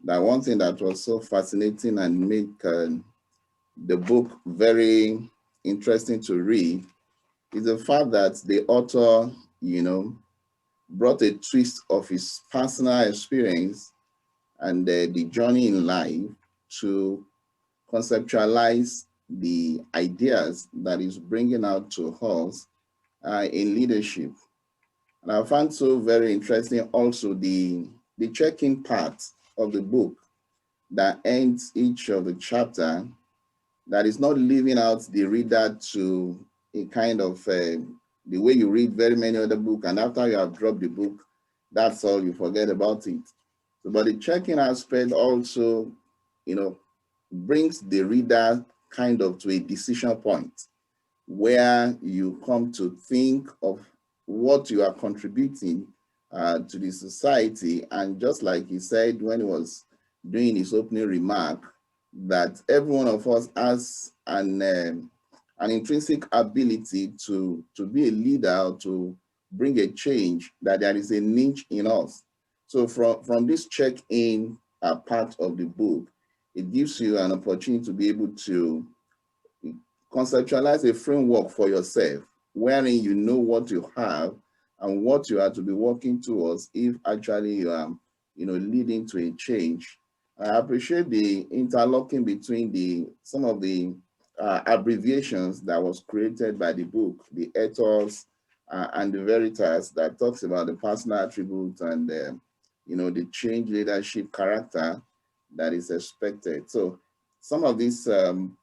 that one thing that was so fascinating and made the book very interesting to read is the fact that the author, you know, brought a twist of his personal experience and the journey in life to conceptualize the ideas that is bringing out to us in leadership. And I found so very interesting also the check-in part of the book that ends each of the chapter, that is not leaving out the reader to a kind of the way you read very many other books, and after you have dropped the book, that's all, you forget about it. So, but the checking aspect also, you know, brings the reader kind of to a decision point where you come to think of what you are contributing to the society. And just like he said when he was doing his opening remark, that every one of us has an intrinsic ability to be a leader, or to bring a change, that there is a niche in us. So from this check-in part of the book, it gives you an opportunity to be able to conceptualize a framework for yourself, wherein you know what you have and what you are to be working towards if actually you are, you know, leading to a change. I appreciate the interlocking between some of the abbreviations that was created by the book, the ethos and the veritas, that talks about the personal attributes and you know, the change leadership character that is expected. So some of these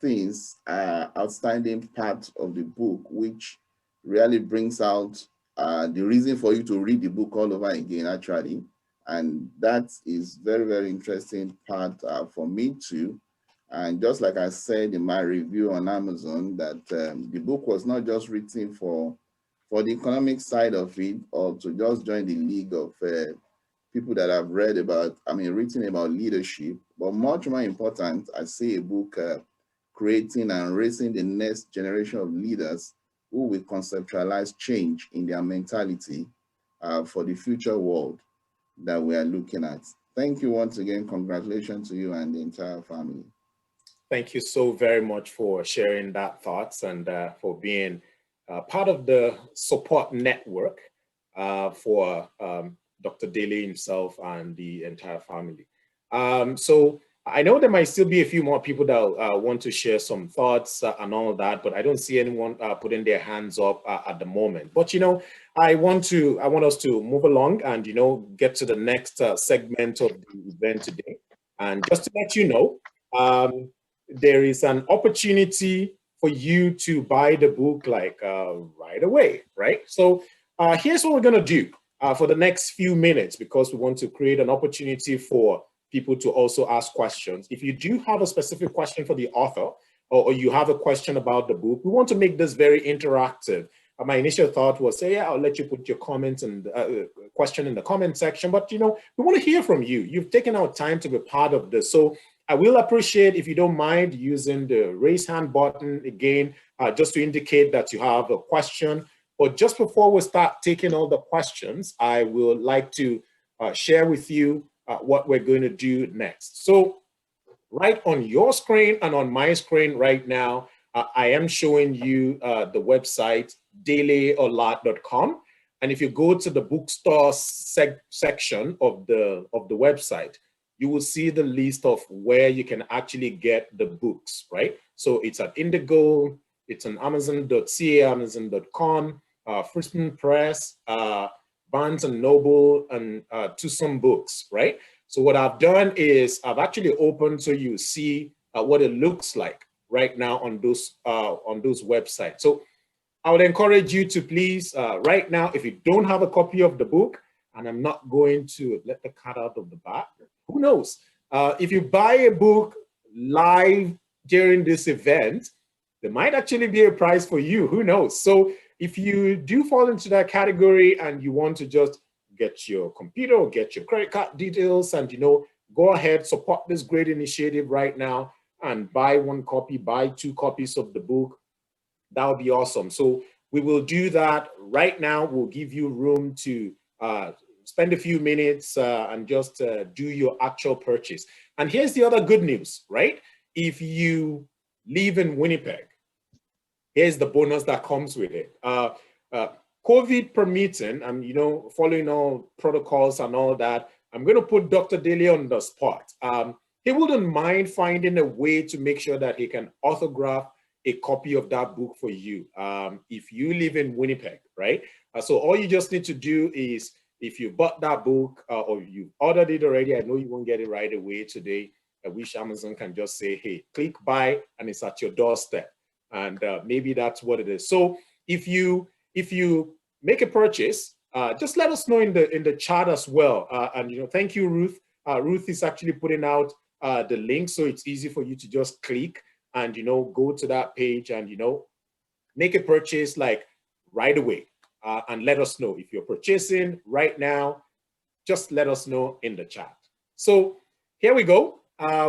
things are outstanding parts of the book, which really brings out the reason for you to read the book all over again, actually. And that is very, very interesting part for me too. And just like I said in my review on Amazon, that the book was not just written for the economic side of it, or to just join the league of people that have read about, written about leadership, but much more important, I see a book creating and raising the next generation of leaders who will conceptualize change in their mentality for the future world that we are looking at. Thank you once again. Congratulations to you and the entire family. Thank you so very much for sharing that thoughts and for being part of the support network for Dr. Dele himself and the entire family. So I know there might still be a few more people that want to share some thoughts and all that, but I don't see anyone putting their hands up at the moment. But I want us to move along and get to the next segment of the event today. And just to let you know, there is an opportunity for you to buy the book like right away, right? So here's what we're gonna do for the next few minutes, because we want to create an opportunity for people to also ask questions. If you do have a specific question for the author, or you have a question about the book, we want to make this very interactive. My initial thought was, yeah, I'll let you put your comments and question in the comment section, but we want to hear from you. You've taken out time to be part of this. So I will appreciate if you don't mind using the raise hand button again, just to indicate that you have a question. But just before we start taking all the questions, I would like to share with you what we're going to do next. So right on your screen and on my screen right now, I am showing you the website deleola.com. And if you go to the bookstore section of the website, you will see the list of where you can actually get the books, right? So it's at Indigo, it's on Amazon.ca, Amazon.com, Frisman Press, Barnes and Noble, and Tucson Books, right? So what I've done is I've actually opened so you see what it looks like right now on those websites. So I would encourage you to please, right now, if you don't have a copy of the book, and I'm not going to let the cat out of the bag, who knows? If you buy a book live during this event, there might actually be a prize for you, who knows? So if you do fall into that category and you want to just get your computer or get your credit card details and go ahead, support this great initiative right now and buy one copy, buy 2 copies of the book, that would be awesome. So we will do that right now. We'll give you room to spend a few minutes and just do your actual purchase. And here's the other good news, right? If you live in Winnipeg, here's the bonus that comes with it. COVID permitting, and following all protocols and all that, I'm going to put Dr. Dele on the spot. He wouldn't mind finding a way to make sure that he can autograph a copy of that book for you if you live in Winnipeg, right? So all you just need to do is, if you bought that book or you ordered it already, I know you won't get it right away today. I wish Amazon can just say, hey, click buy, and it's at your doorstep. And maybe that's what it is. So if you make a purchase, just let us know in the chat as well. And thank you, Ruth. Ruth is actually putting out the link, so it's easy for you to just click and go to that page and make a purchase like right away. And let us know if you're purchasing right now. Just let us know in the chat. So here we go.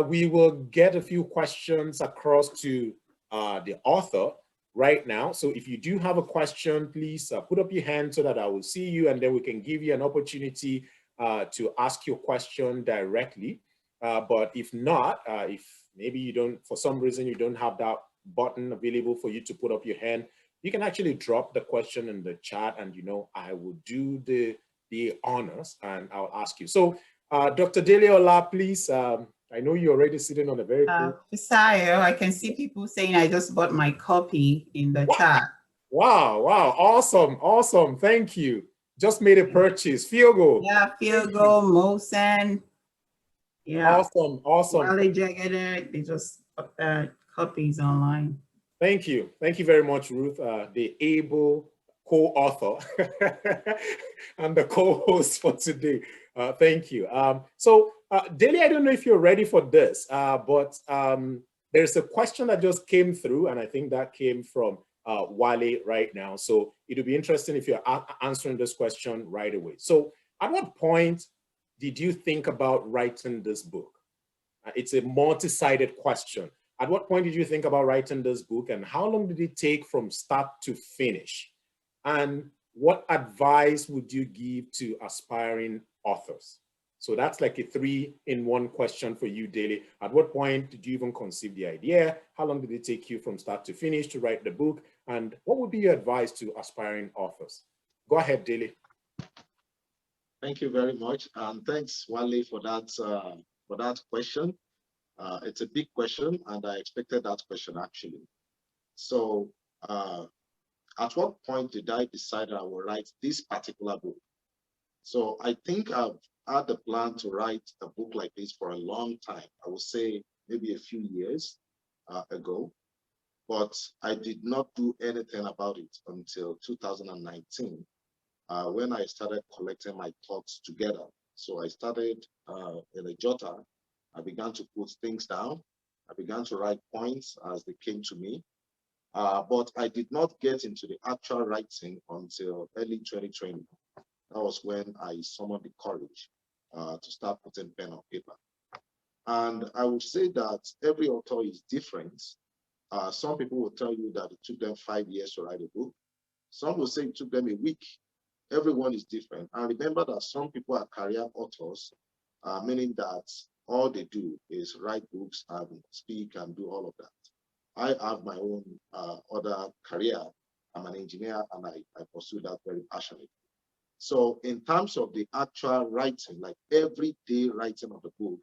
We will get a few questions across to the author right now. So if you do have a question, please put up your hand so that I will see you, and then we can give you an opportunity to ask your question directly. But if not, if maybe you don't, for some reason you don't have that button available for you to put up your hand, you can actually drop the question in the chat, and I will do the honors and I'll ask you. So Dr. Dele Ola, please, I know you're already sitting on a very cool... Fisayo, I can see people saying I just bought my copy in the chat. Wow, awesome, awesome. Thank you. Just made a purchase. Feel good. Yeah, feel good, Mosen. Yeah. Awesome, awesome. Wale Jagger, they just copies online. Thank you. Thank you very much, Ruth, the able co-author and the co-host for today. Thank you. So Dele, I don't know if you're ready for this, but there's a question that just came through, and I think that came from Wale right now. So it'll be interesting if you're answering this question right away. So at what point did you think about writing this book? It's a multi-sided question. At what point did you think about writing this book, and how long did it take from start to finish? And what advice would you give to aspiring authors? So that's like a 3-in-1 question for you, Dele. At what point did you even conceive the idea? How long did it take you from start to finish to write the book? And what would be your advice to aspiring authors? Go ahead, Dele. Thank you very much. And thanks, Wale, for that question. It's a big question, and I expected that question actually. So at what point did I decide I would write this particular book? So I think I've had the plan to write a book like this for a long time. I would say maybe a few years ago, but I did not do anything about it until 2019 when I started collecting my thoughts together. So I started in a jotter. I began to put things down. I began to write points as they came to me. But I did not get into the actual writing until early 2020. That was when I summoned the courage to start putting pen on paper. And I would say that every author is different. Some people will tell you that it took them 5 years to write a book. Some will say it took them a week. Everyone is different. And remember that some people are career authors, meaning that all they do is write books and speak and do all of that. I have my own other career. I'm an engineer, and I pursue that very passionately. So in terms of the actual writing, like everyday writing of the book,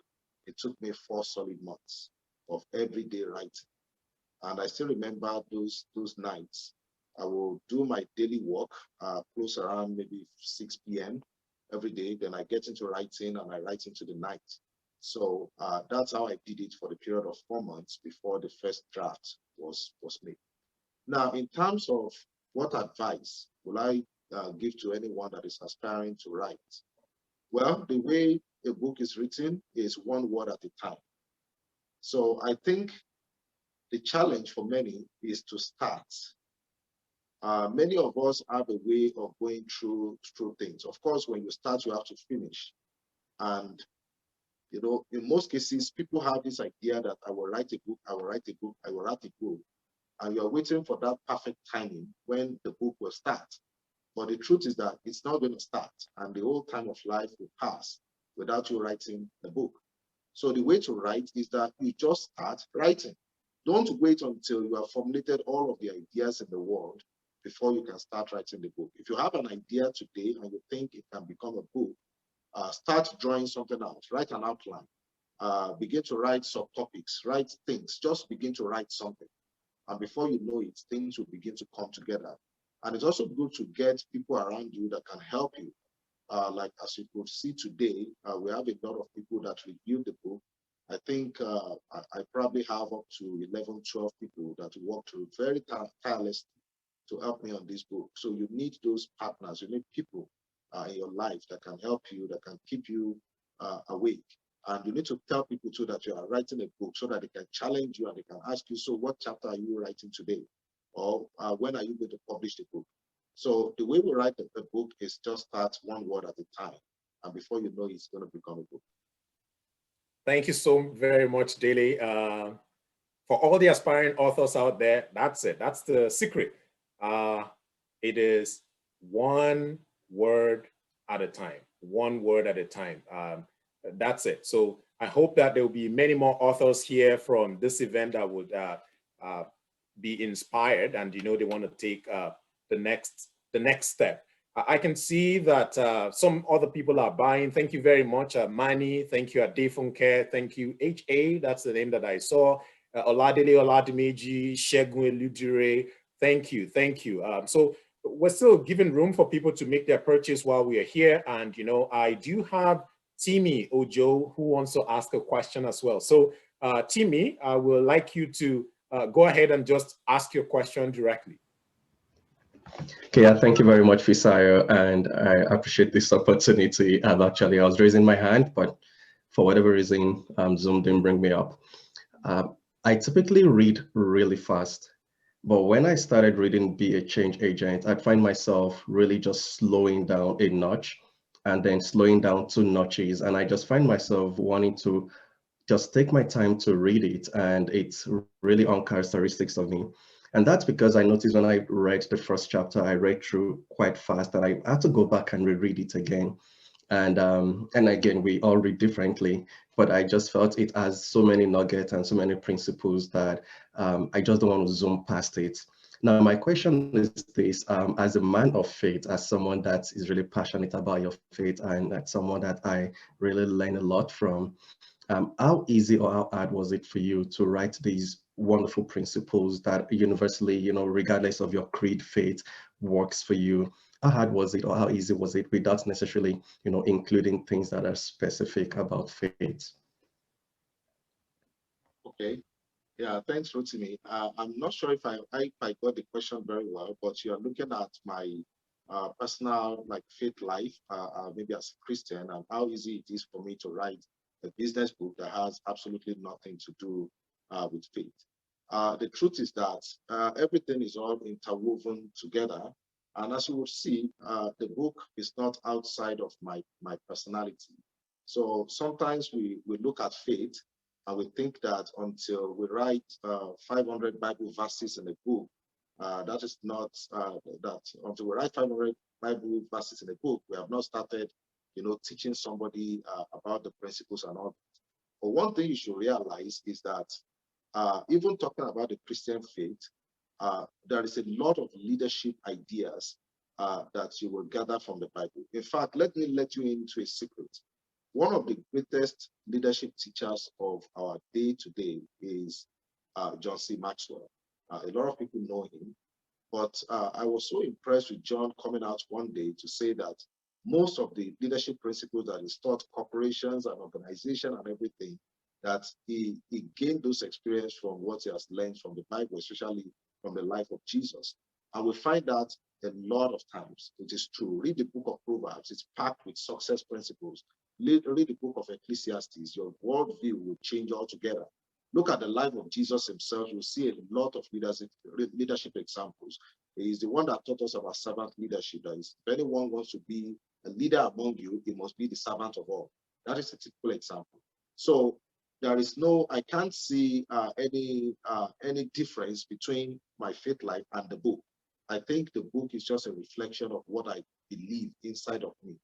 it took me 4 solid months of everyday writing. And I still remember those nights. I will do my daily work close around maybe 6 p.m. every day. Then I get into writing, and I write into the night. So that's how I did it for the period of 4 months before the first draft was made. Now, in terms of what advice will I give to anyone that is aspiring to write? Well, the way a book is written is one word at a time. So I think the challenge for many is to start. Many of us have a way of going through things. Of course, when you start, you have to finish. And you know, in most cases, people have this idea that I will write a book, I will write a book, I will write a book. And you're waiting for that perfect timing when the book will start. But the truth is that it's not going to start, and the whole time of life will pass without you writing the book. So the way to write is that you just start writing. Don't wait until you have formulated all of the ideas in the world before you can start writing the book. If you have an idea today and you think it can become a book, start drawing something out, write an outline, begin to write subtopics, write things, just begin to write something. And before you know it, things will begin to come together. And it's also good to get people around you that can help you. Like as you could see today, we have a lot of people that reviewed the book. I think I probably have up to 11, 12 people that work through very tirelessly to help me on this book. So you need those partners, you need people in your life that can help you, that can keep you awake. And you need to tell people too that you are writing a book so that they can challenge you and they can ask you, so what chapter are you writing today? Or when are you going to publish the book? So the way we write a book is just start one word at a time. And before you know it, it's going to become a book. Thank you so very much, Dele. For all the aspiring authors out there, that's it. That's the secret. It is one word at a time. One word at a time. That's it. So I hope that there will be many more authors here from this event that would be inspired, and you know they want to take the next step. I can see that some other people are buying. Thank you very much, Mani. Thank you, Adefunke. Thank you, HA. That's the name that I saw. Oladele Oladimeji, Shegun Eludire. Thank you, thank you. So we're still giving room for people to make their purchase while we are here. And you know, I do have Timmy Ojo who wants to ask a question as well. So Timmy, I would like you to go ahead and just ask your question directly. Okay, yeah, thank you very much, Fisayo, and I appreciate this opportunity. I was raising my hand, but for whatever reason, Zoom didn't bring me up. I typically read really fast, but when I started reading Be a Change Agent, I'd find myself really just slowing down a notch and then slowing down 2 notches, and I just find myself wanting to just take my time to read it, and it's really uncharacteristic of me. And that's because I noticed when I read the first chapter, I read through quite fast, and I had to go back and reread it again. And again, we all read differently, but I just felt it has so many nuggets and so many principles that I just don't want to zoom past it. Now, my question is this, as a man of faith, as someone that is really passionate about your faith, and as someone that I really learn a lot from, How easy or how hard was it for you to write these wonderful principles that universally, regardless of your creed, faith, works for you? How hard was it or how easy was it without necessarily, including things that are specific about faith? Okay. Yeah, thanks, Rotimi. I'm not sure if I got the question very well, but you are looking at my personal faith life, maybe as a Christian, and how easy it is for me to write a business book that has absolutely nothing to do with faith. The truth is that everything is all interwoven together. And as you will see, the book is not outside of my personality. So sometimes we look at faith and we think that until we write 500 Bible verses in a book, that is not, that until we write 500 Bible verses in a book, we have not started, teaching somebody about the principles and all. But one thing you should realize is that even talking about the Christian faith, there is a lot of leadership ideas that you will gather from the Bible. In fact, let me let you into a secret. One of the greatest leadership teachers of our day today is John C. Maxwell. A lot of people know him, but I was so impressed with John coming out one day to say that most of the leadership principles that is taught corporations and organization and everything, that he gained those experience from what he has learned from the Bible, especially from the life of Jesus. And we find that a lot of times it is true. Read the book of Proverbs, it's packed with success principles. Read the book of Ecclesiastes, your worldview will change altogether. Look at the life of Jesus himself, you'll see a lot of leadership examples. He is the one that taught us about servant leadership. That is, if anyone wants to be a leader among you, he must be the servant of all. That is a typical example. So there is no, I can't see any difference between my faith life and the book. I think the book is just a reflection of what I believe inside of me.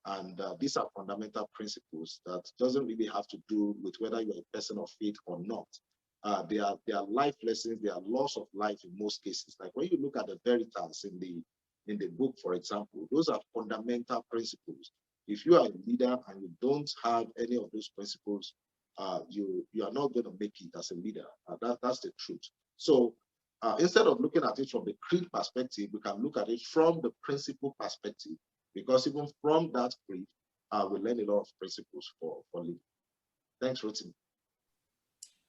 And these are fundamental principles that doesn't really have to do with whether you're a person of faith or not. They are life lessons, they are laws of life in most cases. Like when you look at the Veritas in the book, for example, those are fundamental principles. If you are a leader and you don't have any of those principles, you are not going to make it as a leader. That's the truth. So instead of looking at it from the creed perspective, we can look at it from the principle perspective. Because even from that creed, we learn a lot of principles for living. Thanks, Rotimi.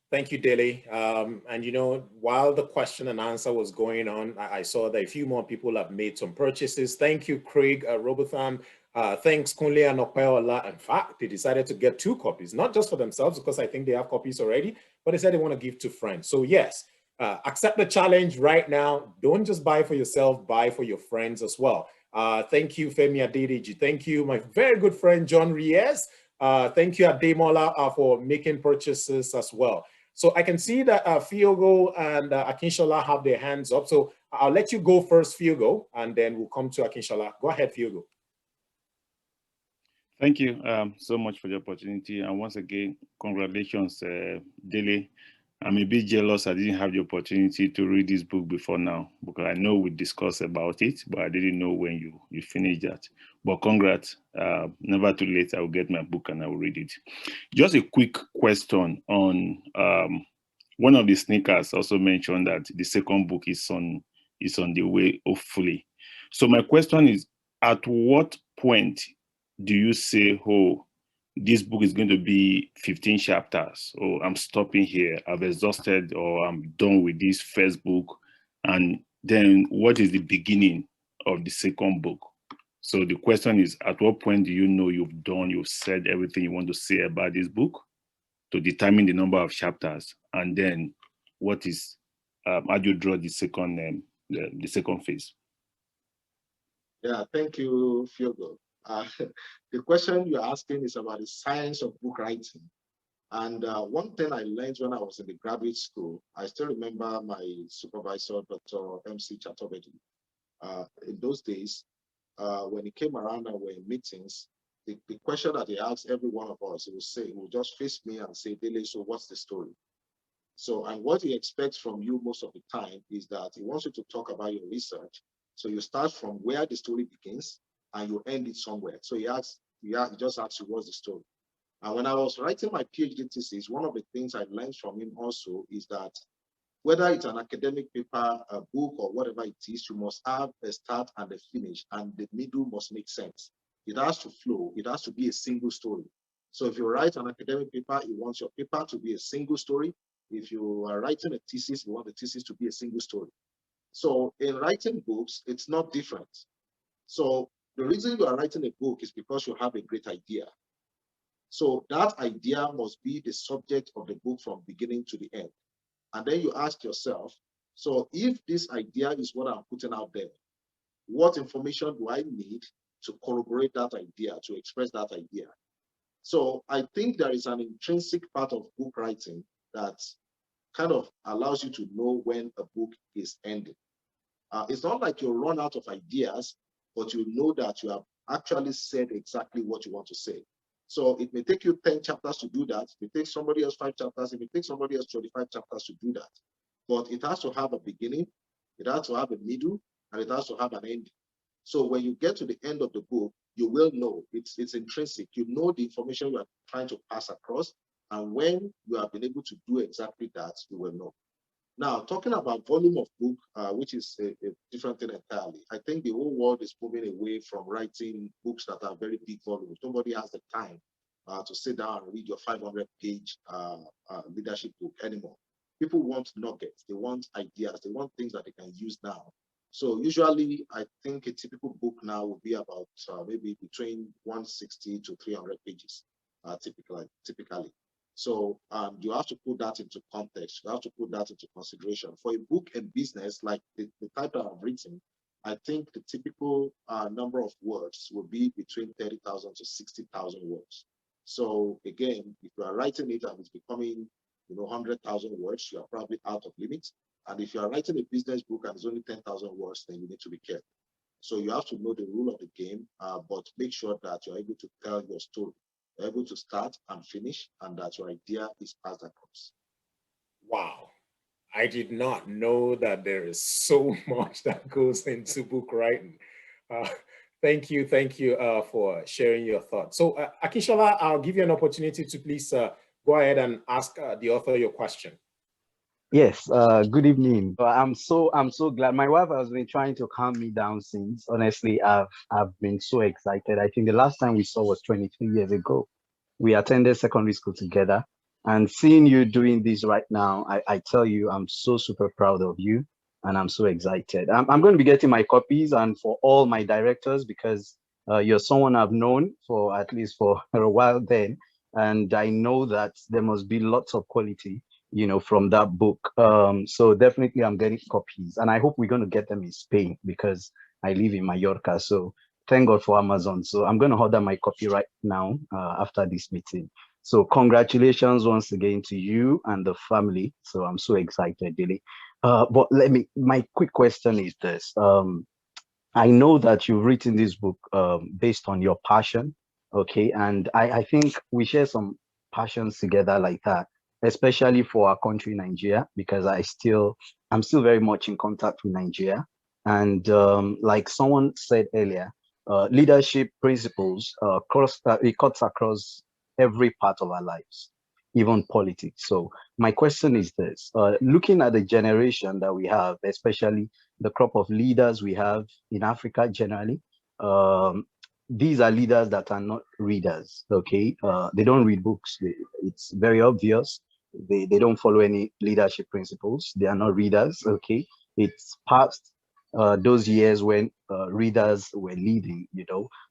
Thank you, Dele. And while the question and answer was going on, I saw that a few more people have made some purchases. Thank you, Craig Robotham. Thanks, Kunle and Ola. In fact, they decided to get 2 copies, not just for themselves, because I think they have copies already, but they said they want to give to friends. So yes, accept the challenge right now. Don't just buy for yourself, buy for your friends as well. Thank you, Femi Adedeji. Thank you, my very good friend, John Reyes. Thank you, Ademola, for making purchases as well. So I can see that Fiogo and Akinshola have their hands up. So I'll let you go first, Fiogo, and then we'll come to Akinshola. Go ahead, Fiogo. Thank you so much for the opportunity. And once again, congratulations, Dele. I'm a bit jealous I didn't have the opportunity to read this book before now, because I know we discussed about it, but I didn't know when you finished that. But congrats, never too late. I will get my book and I will read it. Just a quick question on one of the sneakers also mentioned that the second book is on the way, hopefully. So my question is, at what point do you say, oh, this book is going to be 15 chapters, or I'm stopping here, I've exhausted, or I'm done with this first book, and then what is the beginning of the second book? So the question is, at what point do you know you've said everything you want to say about this book to determine the number of chapters, and then what is, how do you draw the second phase? Yeah, thank you, Fiogo. The question you're asking is about the science of book writing. And one thing I learned when I was in the graduate school, I still remember my supervisor, Dr. Emcee Chatobedi. In those days, when he came around and we're in meetings, the question that he asked every one of us, he would just face me and say, Dele, so what's the story? So, and what he expects from you most of the time is that he wants you to talk about your research. So you start from where the story begins and you end it somewhere. So he just asks you, what's the story? And when I was writing my PhD thesis, one of the things I learned from him also is that whether it's an academic paper, a book, or whatever it is, you must have a start and a finish, and the middle must make sense. It has to flow. It has to be a single story. So if you write an academic paper, you want your paper to be a single story. If you are writing a thesis, you want the thesis to be a single story. So in writing books, it's not different. So the reason you are writing a book is because you have a great idea. So that idea must be the subject of the book from beginning to the end. And then you ask yourself, so if this idea is what I'm putting out there, what information do I need to corroborate that idea, to express that idea? So I think there is an intrinsic part of book writing that kind of allows you to know when a book is ending. It's not like you'll run out of ideas, but you know that you have actually said exactly what you want to say. So it may take you 10 chapters to do that. It may take somebody else 5 chapters. It may take somebody else 25 chapters to do that. But it has to have a beginning, it has to have a middle, and it has to have an ending. So when you get to the end of the book, you will know, it's intrinsic. You know the information you are trying to pass across. And when you have been able to do exactly that, you will know. Now, talking about volume of book, which is a different thing entirely, I think the whole world is moving away from writing books that are very big volumes. Nobody has the time to sit down and read your 500-page leadership book anymore. People want nuggets, they want ideas, they want things that they can use now. So usually, I think a typical book now will be about maybe between 160 to 300 pages, typically. So you have to put that into context. You have to put that into consideration. For a book and business, like the type that I've written, I think the typical number of words will be between 30,000 to 60,000 words. So again, if you are writing it and it's becoming 100,000 words, you are probably out of limit. And if you are writing a business book and it's only 10,000 words, then you need to be careful. So you have to know the rule of the game, but make sure that you're able to tell your story. You're able to start and finish, and that your idea is passed across. Wow. I did not know that there is so much that goes into book writing. Thank you for sharing your thoughts. So Akishola, I'll give you an opportunity to please go ahead and ask the author your question. Yes, good evening. I'm so glad. My wife has been trying to calm me down since. Honestly, I've been so excited. I think the last time we saw was 23 years ago. We attended secondary school together, and seeing you doing this right now, I tell you, I'm so super proud of you, and I'm so excited. I'm going to be getting my copies, and for all my directors, because you're someone I've known for at least for a while then, and I know that there must be lots of quality from that book. So definitely I'm getting copies, and I hope we're going to get them in Spain because I live in Mallorca. So thank God for Amazon. So I'm going to order my copy right now after this meeting. So congratulations once again to you and the family. So I'm so excited, Dele. But my quick question is this. I know that you've written this book based on your passion. Okay. And I think we share some passions together like that, especially for our country, Nigeria, because I'm still very much in contact with Nigeria. And like someone said earlier, leadership principles it cuts across every part of our lives, even politics. So my question is this: looking at the generation that we have, especially the crop of leaders we have in Africa generally, these are leaders that are not readers. Okay, they don't read books. It's very obvious. They don't follow any leadership principles. They are not readers. Okay, it's past those years when readers were leading.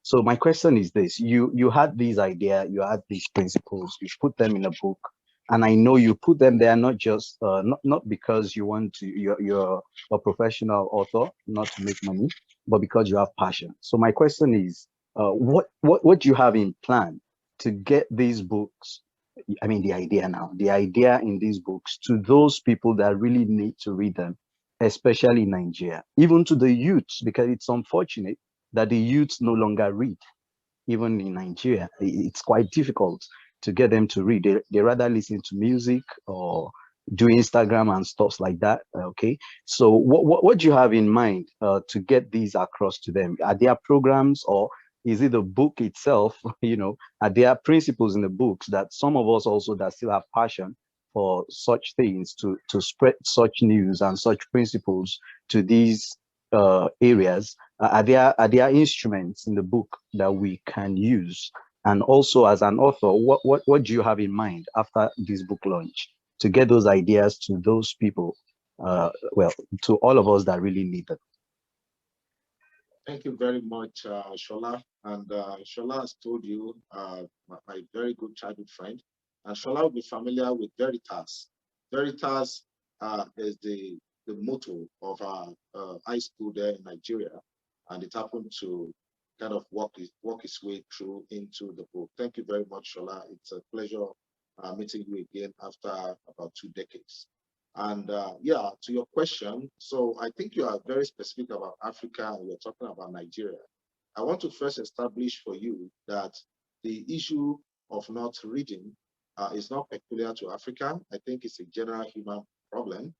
So my question is this: you had these ideas, you had these principles, you put them in a book, and I know you put them there not just not because you want to, you're a professional author, not to make money, but because you have passion. So my question is, what do you have in plan to get these books? I mean, the idea in these books to those people that really need to read them, especially in Nigeria, even to the youths, because it's unfortunate that the youths no longer read. Even in Nigeria, it's quite difficult to get them to read. They rather listen to music or do Instagram and stuff like that. Okay, so what do you have in mind to get these across to them? Are there programs, or Is it the book itself? Are there principles in the books that some of us also that still have passion for such things to spread such news and such principles to these areas? Are there instruments in the book that we can use? And also, as an author, what do you have in mind after this book launch to get those ideas to those people? Well, to all of us that really need them. Thank you very much, Shola. And Shola has told you, my very good childhood friend, and Shola will be familiar with Veritas. Veritas is the motto of our high school there in Nigeria, and it happened to kind of walk its way through into the book. Thank you very much, Shola. It's a pleasure meeting you again after about 2 decades. And yeah, to your question, so I think you are very specific about Africa and you're talking about Nigeria. I want to first establish for you that the issue of not reading is not peculiar to Africa. I think it's a general human problem.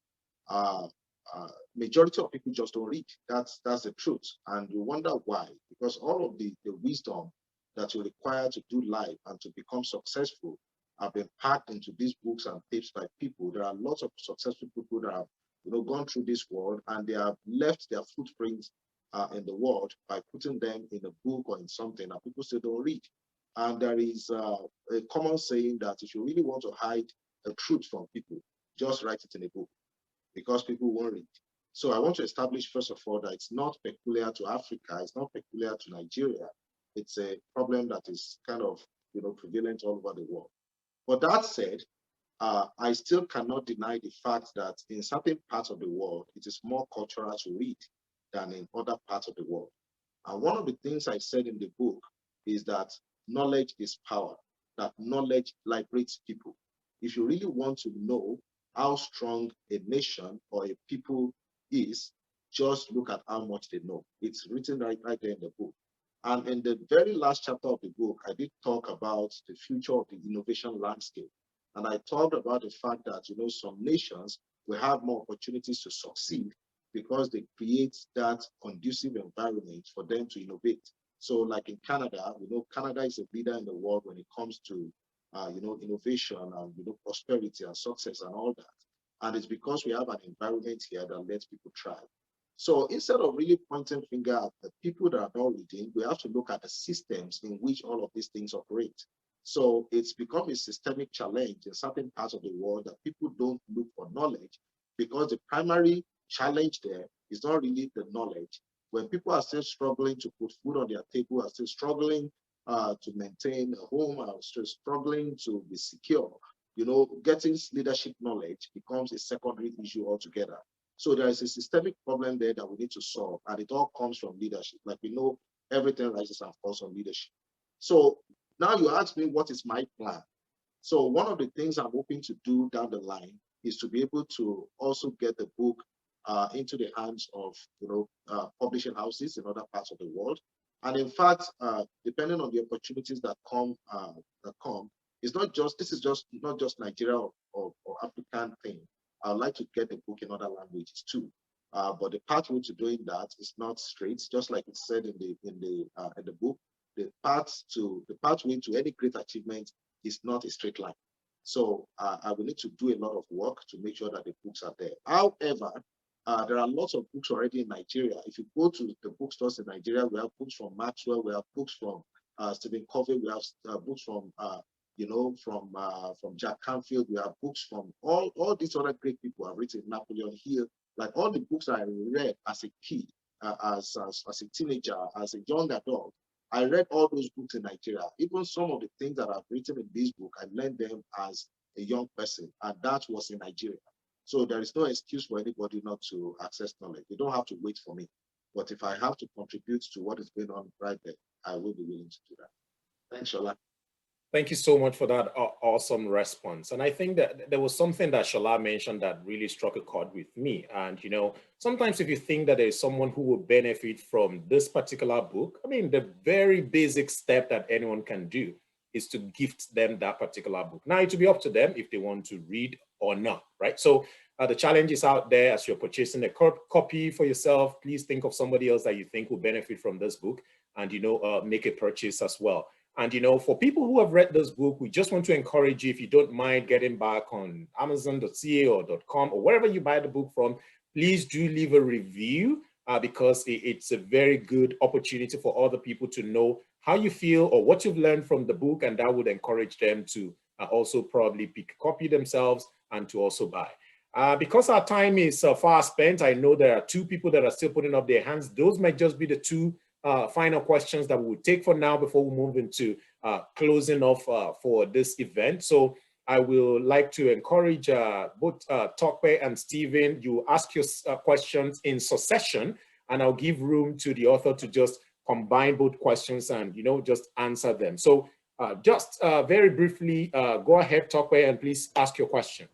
Majority of people just don't read. That's the truth. And you wonder why, because all of the wisdom that you require to do life and to become successful have been packed into these books and tapes by people. There are lots of successful people that have gone through this world and they have left their footprints in the world by putting them in a book or in something that people still don't read. And there is a common saying that if you really want to hide the truth from people, just write it in a book, because people won't read. So I want to establish, first of all, that it's not peculiar to Africa, it's not peculiar to Nigeria. It's a problem that is kind of prevalent all over the world. But that said, I still cannot deny the fact that in certain parts of the world, it is more cultural to read than in other parts of the world. And one of the things I said in the book is that knowledge is power, that knowledge liberates people. If you really want to know how strong a nation or a people is, just look at how much they know. It's written right there in the book. And in the very last chapter of the book, I did talk about the future of the innovation landscape. And I talked about the fact that, some nations will have more opportunities to succeed because they create that conducive environment for them to innovate. So like in Canada, Canada is a leader in the world when it comes to, innovation and, prosperity and success and all that. And it's because we have an environment here that lets people thrive. So instead of really pointing finger at the people that are not reading, we have to look at the systems in which all of these things operate. So it's become a systemic challenge in certain parts of the world that people don't look for knowledge, because the primary challenge there is not really the knowledge. When people are still struggling to put food on their table, are still struggling to maintain a home, are still struggling to be secure, getting leadership knowledge becomes a secondary issue altogether. So there is a systemic problem there that we need to solve, and it all comes from leadership. Like we know, everything rises and falls on leadership. So now you ask me, what is my plan? So one of the things I'm hoping to do down the line is to be able to also get the book into the hands of publishing houses in other parts of the world. And in fact, depending on the opportunities that come, it's not just, this is just not just Nigeria or African thing. I'd like to get the book in other languages too. But the pathway to doing that is not straight, just like it said in the book. The pathway to any great achievement is not a straight line. So I will need to do a lot of work to make sure that the books are there. However, there are lots of books already in Nigeria. If you go to the bookstores in Nigeria, we have books from Maxwell, we have books from Stephen Covey, we have books from from Jack Canfield, we have books from all these other great people have written, Napoleon Hill, like all the books I read as a kid, as a teenager, as a young adult. I read all those books in Nigeria. Even some of the things that I've written in this book, I learned them as a young person, and that was in Nigeria. So there is no excuse for anybody not to access knowledge. You don't have to wait for me. But if I have to contribute to what is going on right there, I will be willing to do that. Thanks, Shola. Thank you so much for that awesome response. And I think that there was something that Shola mentioned that really struck a chord with me. And, sometimes if you think that there's someone who will benefit from this particular book, I mean, the very basic step that anyone can do is to gift them that particular book. Now, it will be up to them if they want to read or not, right? So the challenge is out there. As you're purchasing a copy for yourself, please think of somebody else that you think will benefit from this book. and, make a purchase as well. And, for people who have read this book, we just want to encourage you, if you don't mind getting back on Amazon.ca or .com or wherever you buy the book from, please do leave a review because it's a very good opportunity for other people to know how you feel or what you've learned from the book, and that would encourage them to also probably pick a copy themselves and to also buy. Because our time is far spent, I know there are two people that are still putting up their hands. Those might just be the two final questions that we will take for now before we move into closing off for this event. So I will like to encourage both Tokwe and Stephen, you ask your questions in succession, and I'll give room to the author to just combine both questions and, just answer them. So just very briefly, go ahead, Tokwe, and please ask your question.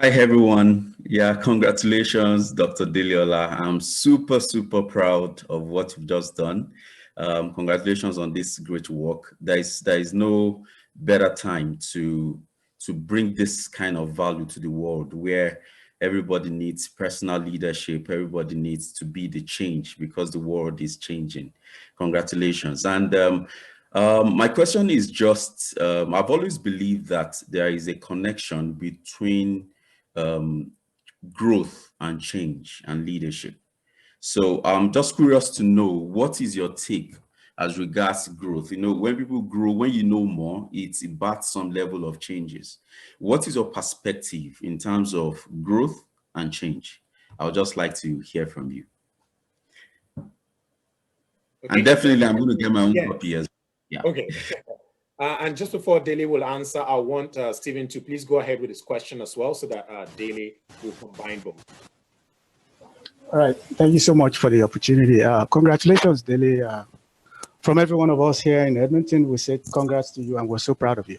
Hi, everyone. Yeah, congratulations, Dr. Dele Ola. I'm super, super proud of what you've just done. Congratulations on this great work. There is no better time to bring this kind of value to the world, where everybody needs personal leadership. Everybody needs to be the change because the world is changing. Congratulations. And my question is just, I've always believed that there is a connection between growth and change and leadership. So I'm just curious to know, what is your take as regards growth? When people grow, when you know more, it imparts some level of changes. What is your perspective in terms of growth and change? I would just like to hear from you. Okay. And definitely I'm going to get my own copy as well. Yeah. Okay. And just before Dele will answer, I want Stephen to please go ahead with his question as well, so that Dele will combine both. All right. Thank you so much for the opportunity. Congratulations, Dele. From every one of us here in Edmonton, we say congrats to you, and we're so proud of you.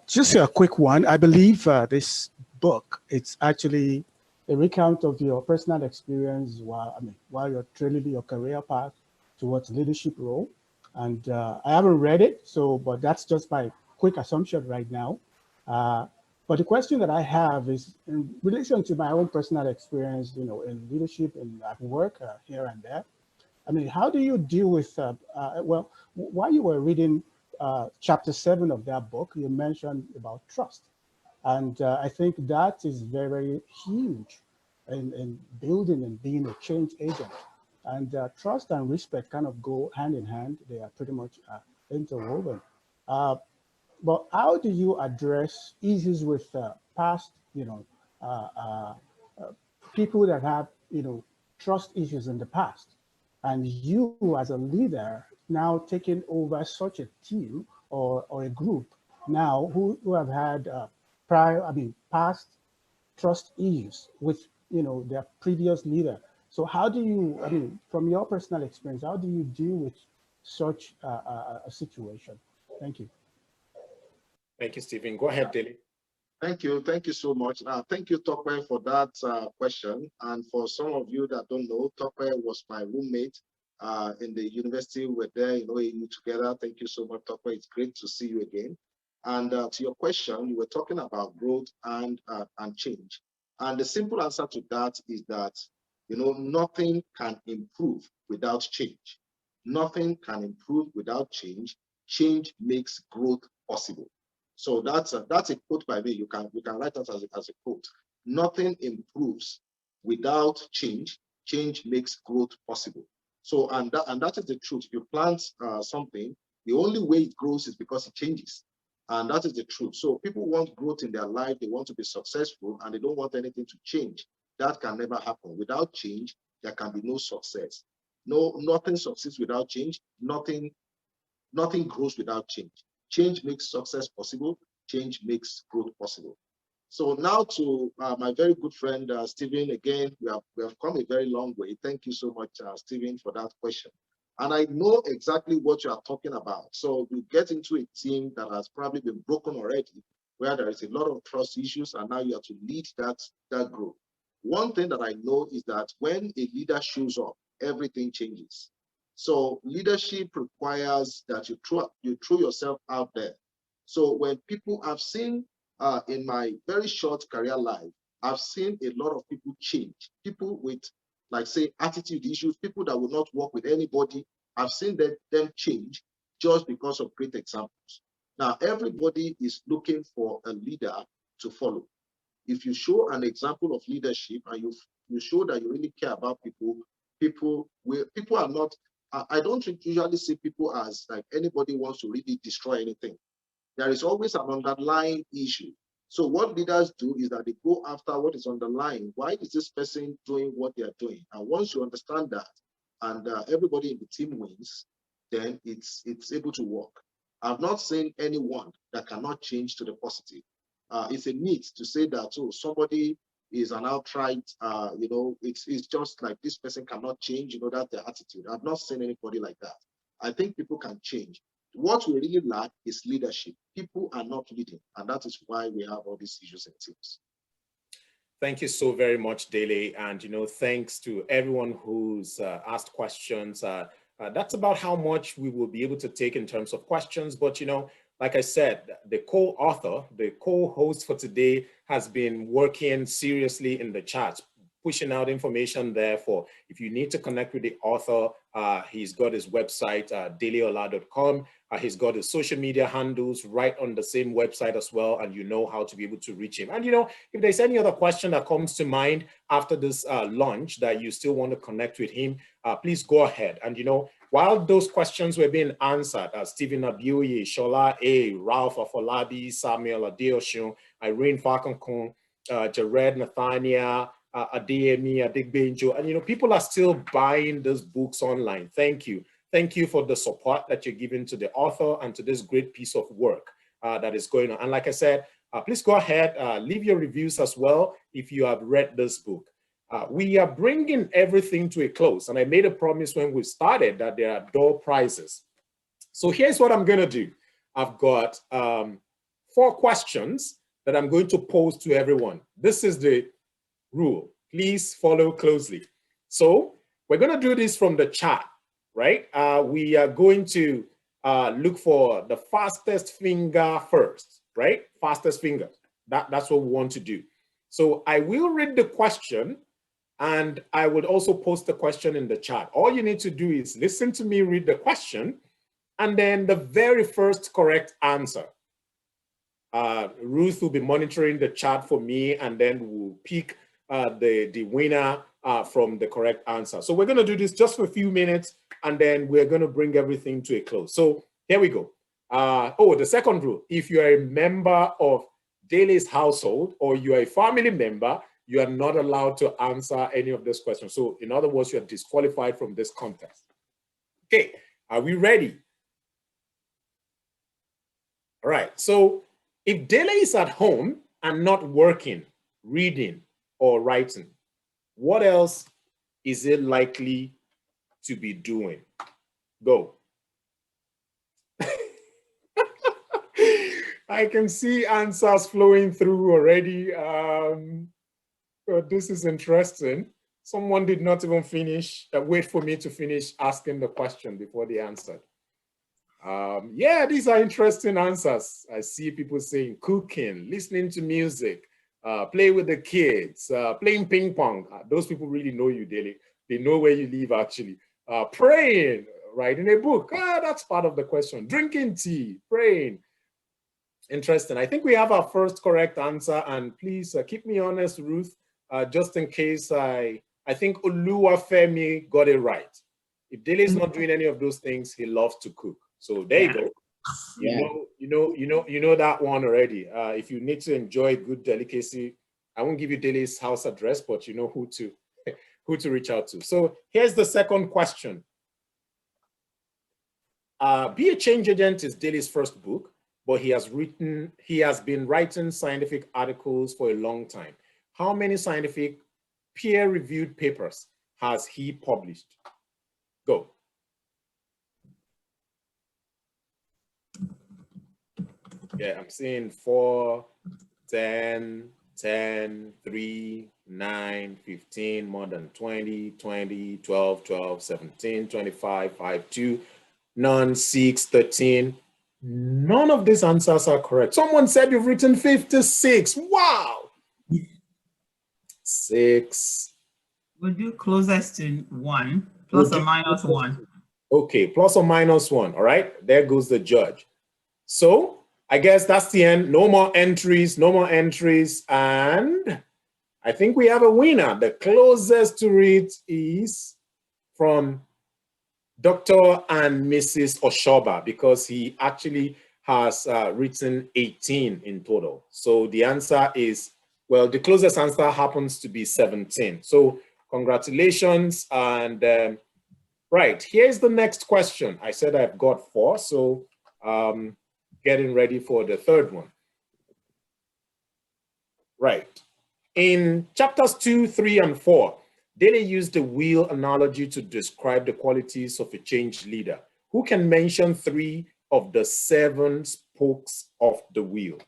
Just a quick one. I believe this book, it's actually a recount of your personal experience while you're trailing your career path towards leadership role. And I haven't read it, but that's just my quick assumption right now. But the question that I have is in relation to my own personal experience, in leadership and at work here and there. I mean, how do you deal with, well, while you were reading chapter 7 of that book, you mentioned about trust. And I think that is very, very huge in building and being a change agent. And trust and respect kind of go hand in hand. They are pretty much interwoven. But how do you address issues with past, people that have, trust issues in the past, and you as a leader now taking over such a team or a group now who have had past trust issues with, their previous leader? So how do you, from your personal experience, how do you deal with such a situation? Thank you. Thank you, Stephen. Go ahead, Dele. Thank you. Thank you so much. Thank you, Tokwe, for that question. And for some of you that don't know, Tokwe was my roommate in the university. We're there in OAU together. Thank you so much, Tokwe. It's great to see you again. And to your question, you were talking about growth and change. And the simple answer to that is that, nothing can improve without change. Nothing can improve without change. Change makes growth possible. So that's a quote by me. You can write that as a quote. Nothing improves without change. Change makes growth possible. So and that is the truth. If you plant something, the only way it grows is because it changes. And that is the truth. So people want growth in their life. They want to be successful, and they don't want anything to change. That can never happen. Without change, there can be no success. Nothing succeeds without change. Nothing grows without change. Change makes success possible. Change makes growth possible. So now to my very good friend, Stephen, again, we have come a very long way. Thank you so much, Stephen, for that question. And I know exactly what you are talking about. So we get into a team that has probably been broken already, where there is a lot of trust issues, and now you have to lead that group. One thing that I know is that when a leader shows up, everything changes. So leadership requires that you throw yourself out there. So when people I've seen in my very short career life, I've seen a lot of people change. People with like say attitude issues, people that will not work with anybody. I've seen them change just because of great examples. Now, everybody is looking for a leader to follow. If you show an example of leadership and you show that you really care about people, people are not, I don't usually see people as like anybody wants to really destroy anything. There is always an underlying issue. So what leaders do is that they go after what is underlying. Why is this person doing what they are doing? And once you understand that, and everybody in the team wins, then it's able to work. I've not seen anyone that cannot change to the positive. It's a myth to say that, oh, somebody is an outright, it's just like this person cannot change, that's their attitude. I've not seen anybody like that. I think people can change. What we really lack is leadership. People are not leading, and that is why we have all these issues in teams. Thank you so very much, Dele. And, thanks to everyone who's asked questions. That's about how much we will be able to take in terms of questions. But, like I said, the co-author, the co-host for today has been working seriously in the chat, pushing out information there for if you need to connect with the author. He's got his website, deleola.com. He's got his social media handles right on the same website as well, and you know how to be able to reach him. And if there's any other question that comes to mind after this launch that you still want to connect with him, please go ahead. And while those questions were being answered, Stephen Abioye, Shola A, Ralph Afolabi, Samuel Adeoshun, Irene Falconcon, Jared Nathania, Adeyemi, Adegbenjo, and people are still buying those books online. Thank you. Thank you for the support that you're giving to the author and to this great piece of work that is going on. And like I said, please go ahead, leave your reviews as well if you have read this book. We are bringing everything to a close, and I made a promise when we started that there are door prizes. So here's what I'm going to do. I've got 4 questions that I'm going to pose to everyone. This is the rule. Please follow closely. So we're going to do this from the chat, right? We are going to look for the fastest finger first, right? Fastest finger. That's what we want to do. So I will read the question, and I would also post the question in the chat. All you need to do is listen to me read the question, and then the very first correct answer. Ruth will be monitoring the chat for me, and then we'll pick the winner from the correct answer. So we're going to do this just for a few minutes, and then we're going to bring everything to a close. So here we go. The second rule: if you are a member of Dele's household or you are a family member, you are not allowed to answer any of these questions. So in other words, you are disqualified from this contest. Okay, are we ready? All right, so if Dele is at home and not working, reading, or writing, what else is it likely to be doing? Go. I can see answers flowing through already. But this is interesting. Someone did not even finish, wait for me to finish asking the question before they answered. Yeah, these are interesting answers. I see people saying cooking, listening to music, play with the kids, playing ping pong. Those people really know you, Dele. They know where you live, actually. Praying, writing a book. That's part of the question. Drinking tea, praying. Interesting. I think we have our first correct answer, and please keep me honest, Ruth, just in case I think Oluwafemi got it right. If Dele is not doing any of those things, he loves to cook. So there you go. You know that one already. If you need to enjoy good delicacy, I won't give you Dele's house address, but you know who to reach out to. So here's the second question. Be a Change Agent is Dele's first book, but he has been writing scientific articles for a long time. How many scientific peer-reviewed papers has he published? Go. Yeah, I'm seeing 4, 10, 10, 3, 9, 15, more than 20, 20, 12, 12, 17, 25, 5, 2, none, 6, 13. None of these answers are correct. Someone said you've written 56. Wow. 6. We'll do closest to 1, plus or minus 1. Okay, plus or minus 1. All right, there goes the judge. So I guess that's the end. No more entries, no more entries. And I think we have a winner. The closest to it is from Dr. and Mrs. Oshoba, because he actually has written 18 in total. So the answer is, well, the closest answer happens to be 17. So congratulations. And right, here's the next question. I said I've got 4, so getting ready for the third one. Right. In chapters 2, 3, and 4, Dele used the wheel analogy to describe the qualities of a change leader. Who can mention 3 of the 7 spokes of the wheel?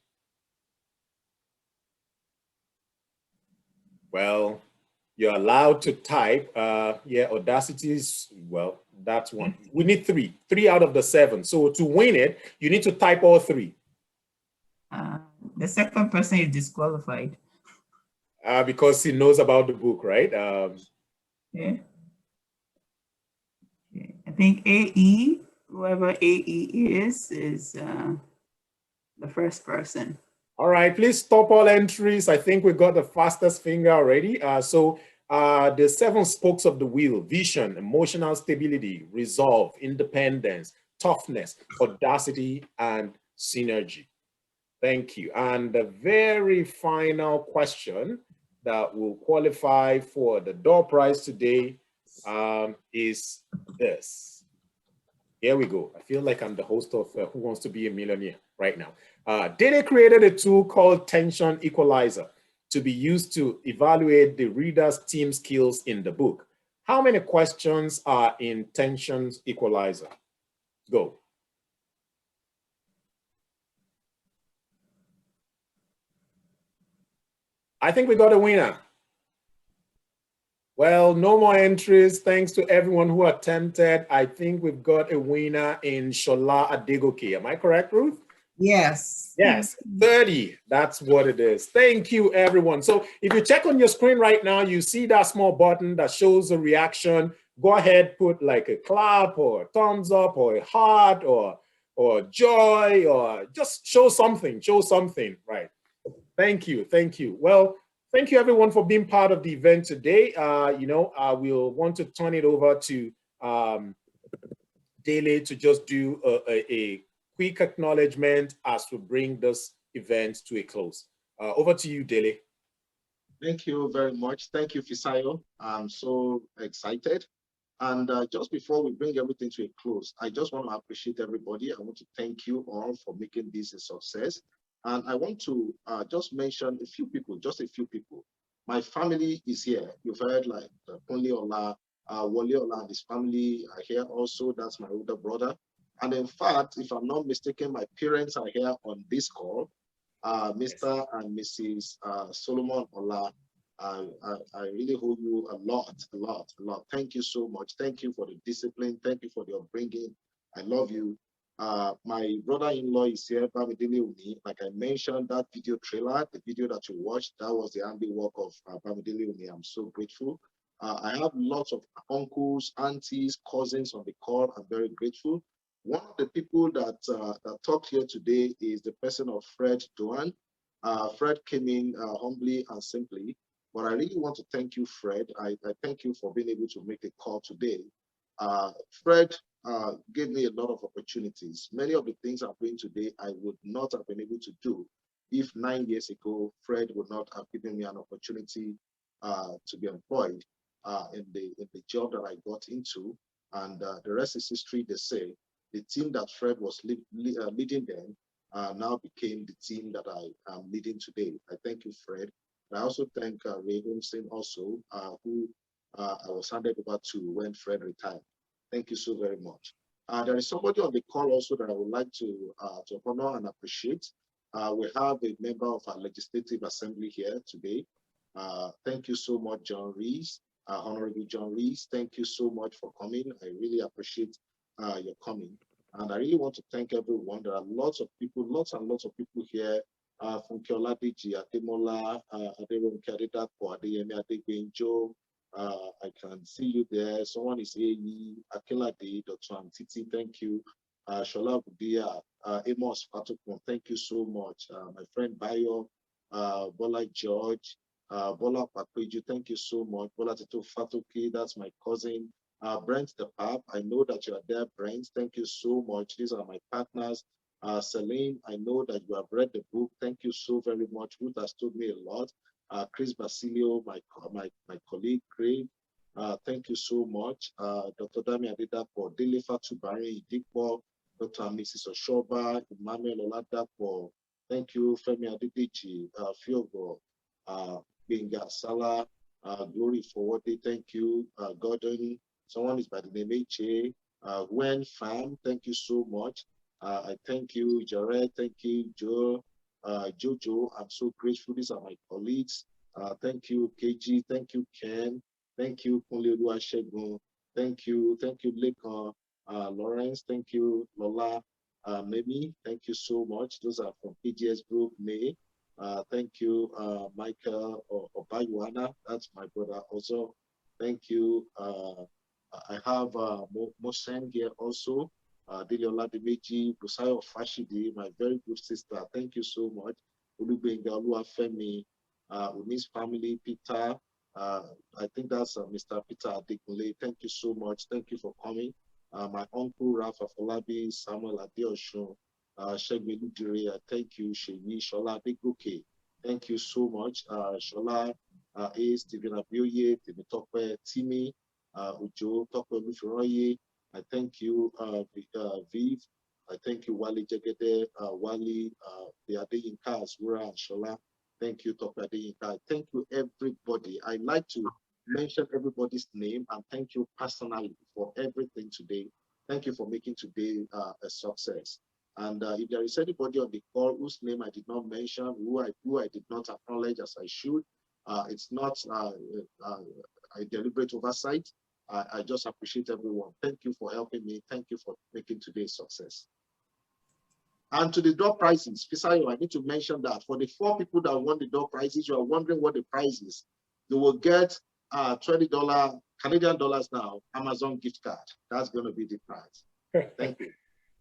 Well, you're allowed to type. Yeah, Audacity is, well, that's 1. We need 3. 3 out of the 7. So to win it, you need to type all 3. The second person is disqualified. Because he knows about the book, right? Yeah. I think AE, whoever AE is the first person. All right, please stop all entries. I think we got the fastest finger already. The 7 spokes of the wheel: vision, emotional stability, resolve, independence, toughness, audacity, and synergy. Thank you. And the very final question that will qualify for the door prize today is this. Here we go. I feel like I'm the host of Who Wants to Be a Millionaire right now. Dele created a tool called Tension Equalizer to be used to evaluate the reader's team skills in the book. How many questions are in Tension Equalizer? Go. I think we got a winner. Well, no more entries. Thanks to everyone who attempted. I think we've got a winner in Shola Adegoke. Am I correct, Ruth? Yes. Yes, 30. That's what it is. Thank you, everyone. So if you check on your screen right now, you see that small button that shows a reaction. Go ahead, put like a clap or a thumbs up or a heart or joy, or just show something, right? Thank you, thank you. Well, thank you everyone for being part of the event today. We'll want to turn it over to Dele to just do a quick acknowledgement as we bring this event to a close. Over to you, Dele. Thank you very much. Thank you, Fisayo. I'm so excited. And just before we bring everything to a close, I just want to appreciate everybody. I want to thank you all for making this a success. And I want to just mention a few people, just a few people. My family is here. You've heard like Dele Ola, Wale Ola and his family are here also. That's my older brother. And in fact, if I'm not mistaken, my parents are here on this call. Mr. and Mrs. Solomon Ola, I really owe you a lot. Thank you so much. Thank you for the discipline. Thank you for the upbringing. I love you. My brother-in-law is here, Bamidele Uni. Like I mentioned, that video trailer, the video that you watched, that was the handiwork of Bamidele Uni. I'm so grateful. I have lots of uncles, aunties, cousins on the call. I'm very grateful. One of the people that talked here today is the person of Fred Doan. Fred came in humbly and simply, but I really want to thank you, Fred. I thank you for being able to make a call today. Fred gave me a lot of opportunities. Many of the things I'm doing today, I would not have been able to do if 9 years ago, Fred would not have given me an opportunity to be employed in the job that I got into. And the rest is history, they say. The team that Fred was leading then now became the team that I am leading today. I thank you, Fred. I also thank Ray Holmesen also, who I was handed over to when Fred retired. Thank you so very much. There is somebody on the call also that I would like to honor and appreciate. We have a member of our Legislative Assembly here today. Thank you so much, John Rees, Honorable John Rees. Thank you so much for coming. I really appreciate your coming. And I really want to thank everyone. There are lots and lots of people here. Funke Oladeji, Ademola, Aderonke Adedapo, Adeyemi Adegbenjo, I can see you there. Someone is AE, Akelade, Dr. Antiti, thank you. Shola Budia, Amos Patokon, thank you so much. My friend Bayo, Bola George, Bola Pakweju, thank you so much. Bola Tito Fatoki, that's my cousin. Brent the Pap, I know that you are there, Brent. Thank you so much. These are my partners. Celine, I know that you have read the book. Thank you so very much. Ruth has told me a lot. Chris Basilio, my colleague, Craig. Thank you so much. Dr. Dami Adedapo, Dele Fatubari, Idikpo, Dr. and Mrs. Oshoba, Emmanuel Oladapo. Thank you, Femi Adedeji, Fiogo, Benga Salah, Glory Forwarded. Thank you, Gordon. Someone is by the name H.A. Gwen Pham, thank you so much. I thank you, Jared. Thank you, Joe. Jojo, I'm so grateful. These are my colleagues. Thank you, KG. Thank you, Ken. Thank you, Kunle Oluwasegun. Thank you, Lekan. Lawrence. Thank you, Lola. Memi. Thank you so much. Those are from PGS Group. May. Thank you, Michael Obayuana. That's my brother also. Thank you. I have Mosen here also. Dele Ola Demeji, Busayo Fashidi, my very good sister. Thank you so much. Ulubenga Oluwafemi, Uni's family, Peter. I think that's Mr. Peter Adekunle. Thank you so much. Thank you for coming. My uncle Rafa Folabi, Samuel Adeoshun, Shegmi Ludire. Thank you, Sheyi Shola Adegoke. Thank you so much. Shola A. Stephen Abioye, Timitope, Timi, Ujo, Tope Lufiroye. I thank you, Viv. I thank you, Wali Jegede, Wali, the Adeyinka Azura and Shola. Thank you, Tope Adeyinka. Thank you, everybody. I'd like to mention everybody's name and thank you personally for everything today. Thank you for making today a success. And if there is anybody on the call whose name I did not mention, who I did not acknowledge as I should, it's not a deliberate oversight. I just appreciate everyone. Thank you for helping me. Thank you for making today a success. And to the door prizes, Fisayo, I need to mention that for the 4 people that won the door prizes, you are wondering what the prize is. You will get $20 Canadian dollars now, Amazon gift card. That's going to be the prize. Thank you.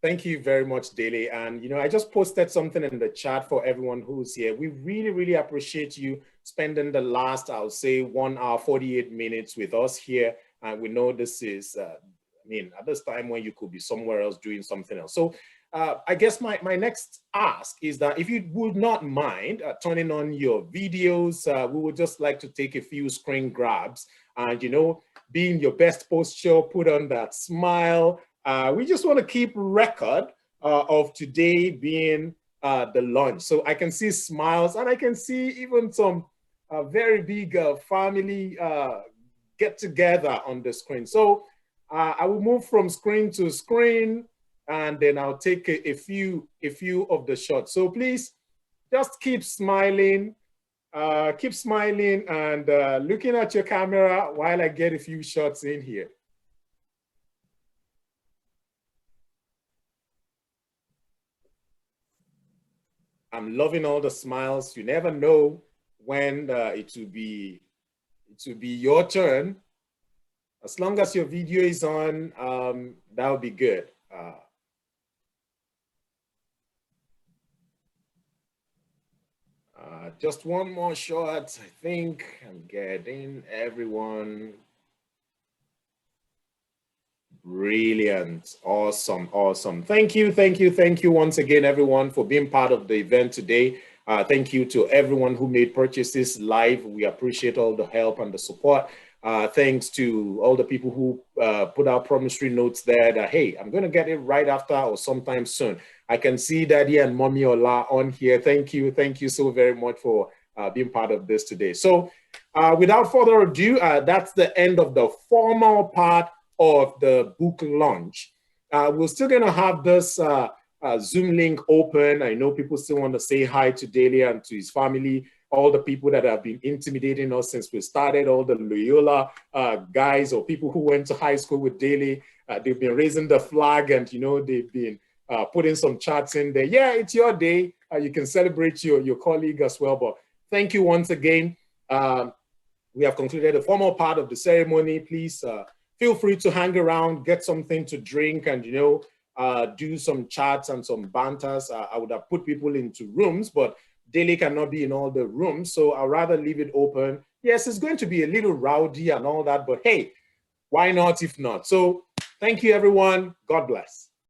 Thank you very much, Dele. And, I just posted something in the chat for everyone who's here. We really, really appreciate you spending the last, I'll say, 1 hour, 48 minutes with us here. And we know this is, at this time when you could be somewhere else doing something else. So I guess my next ask is that if you would not mind turning on your videos, we would just like to take a few screen grabs and, be in your best posture, put on that smile. We just want to keep record of today being the launch. So I can see smiles and I can see even some very big family get together on the screen. So I will move from screen to screen and then I'll take a few of the shots. So please just keep smiling and looking at your camera while I get a few shots in here. I'm loving all the smiles. You never know when it will be your turn. As long as your video is on, that would be good. Just one more shot. I think I'm getting everyone. Brilliant. Awesome. Awesome. Thank you once again, everyone, for being part of the event today. Thank you to everyone who made purchases live. We appreciate all the help and the support. Thanks to all the people who put out promissory notes there that, hey, I'm going to get it right after or sometime soon. I can see Daddy and Mommy Ola on here. Thank you so very much for being part of this today. So without further ado, that's the end of the formal part of the book launch. We're still going to have this Zoom link open. I know people still want to say hi to Dele and to his family, all the people that have been intimidating us since we started, all the Loyola guys or people who went to high school with Dele. They've been raising the flag and, they've been putting some chats in there. Yeah, it's your day. You can celebrate your colleague as well. But thank you once again. we have concluded the formal part of the ceremony. Please feel free to hang around, get something to drink, and do some chats and some banters. I would have put people into rooms, but Dele cannot be in all the rooms, so I'll rather leave it open. Yes, it's going to be a little rowdy and all that, but hey, why not if not? So thank you, everyone. God bless.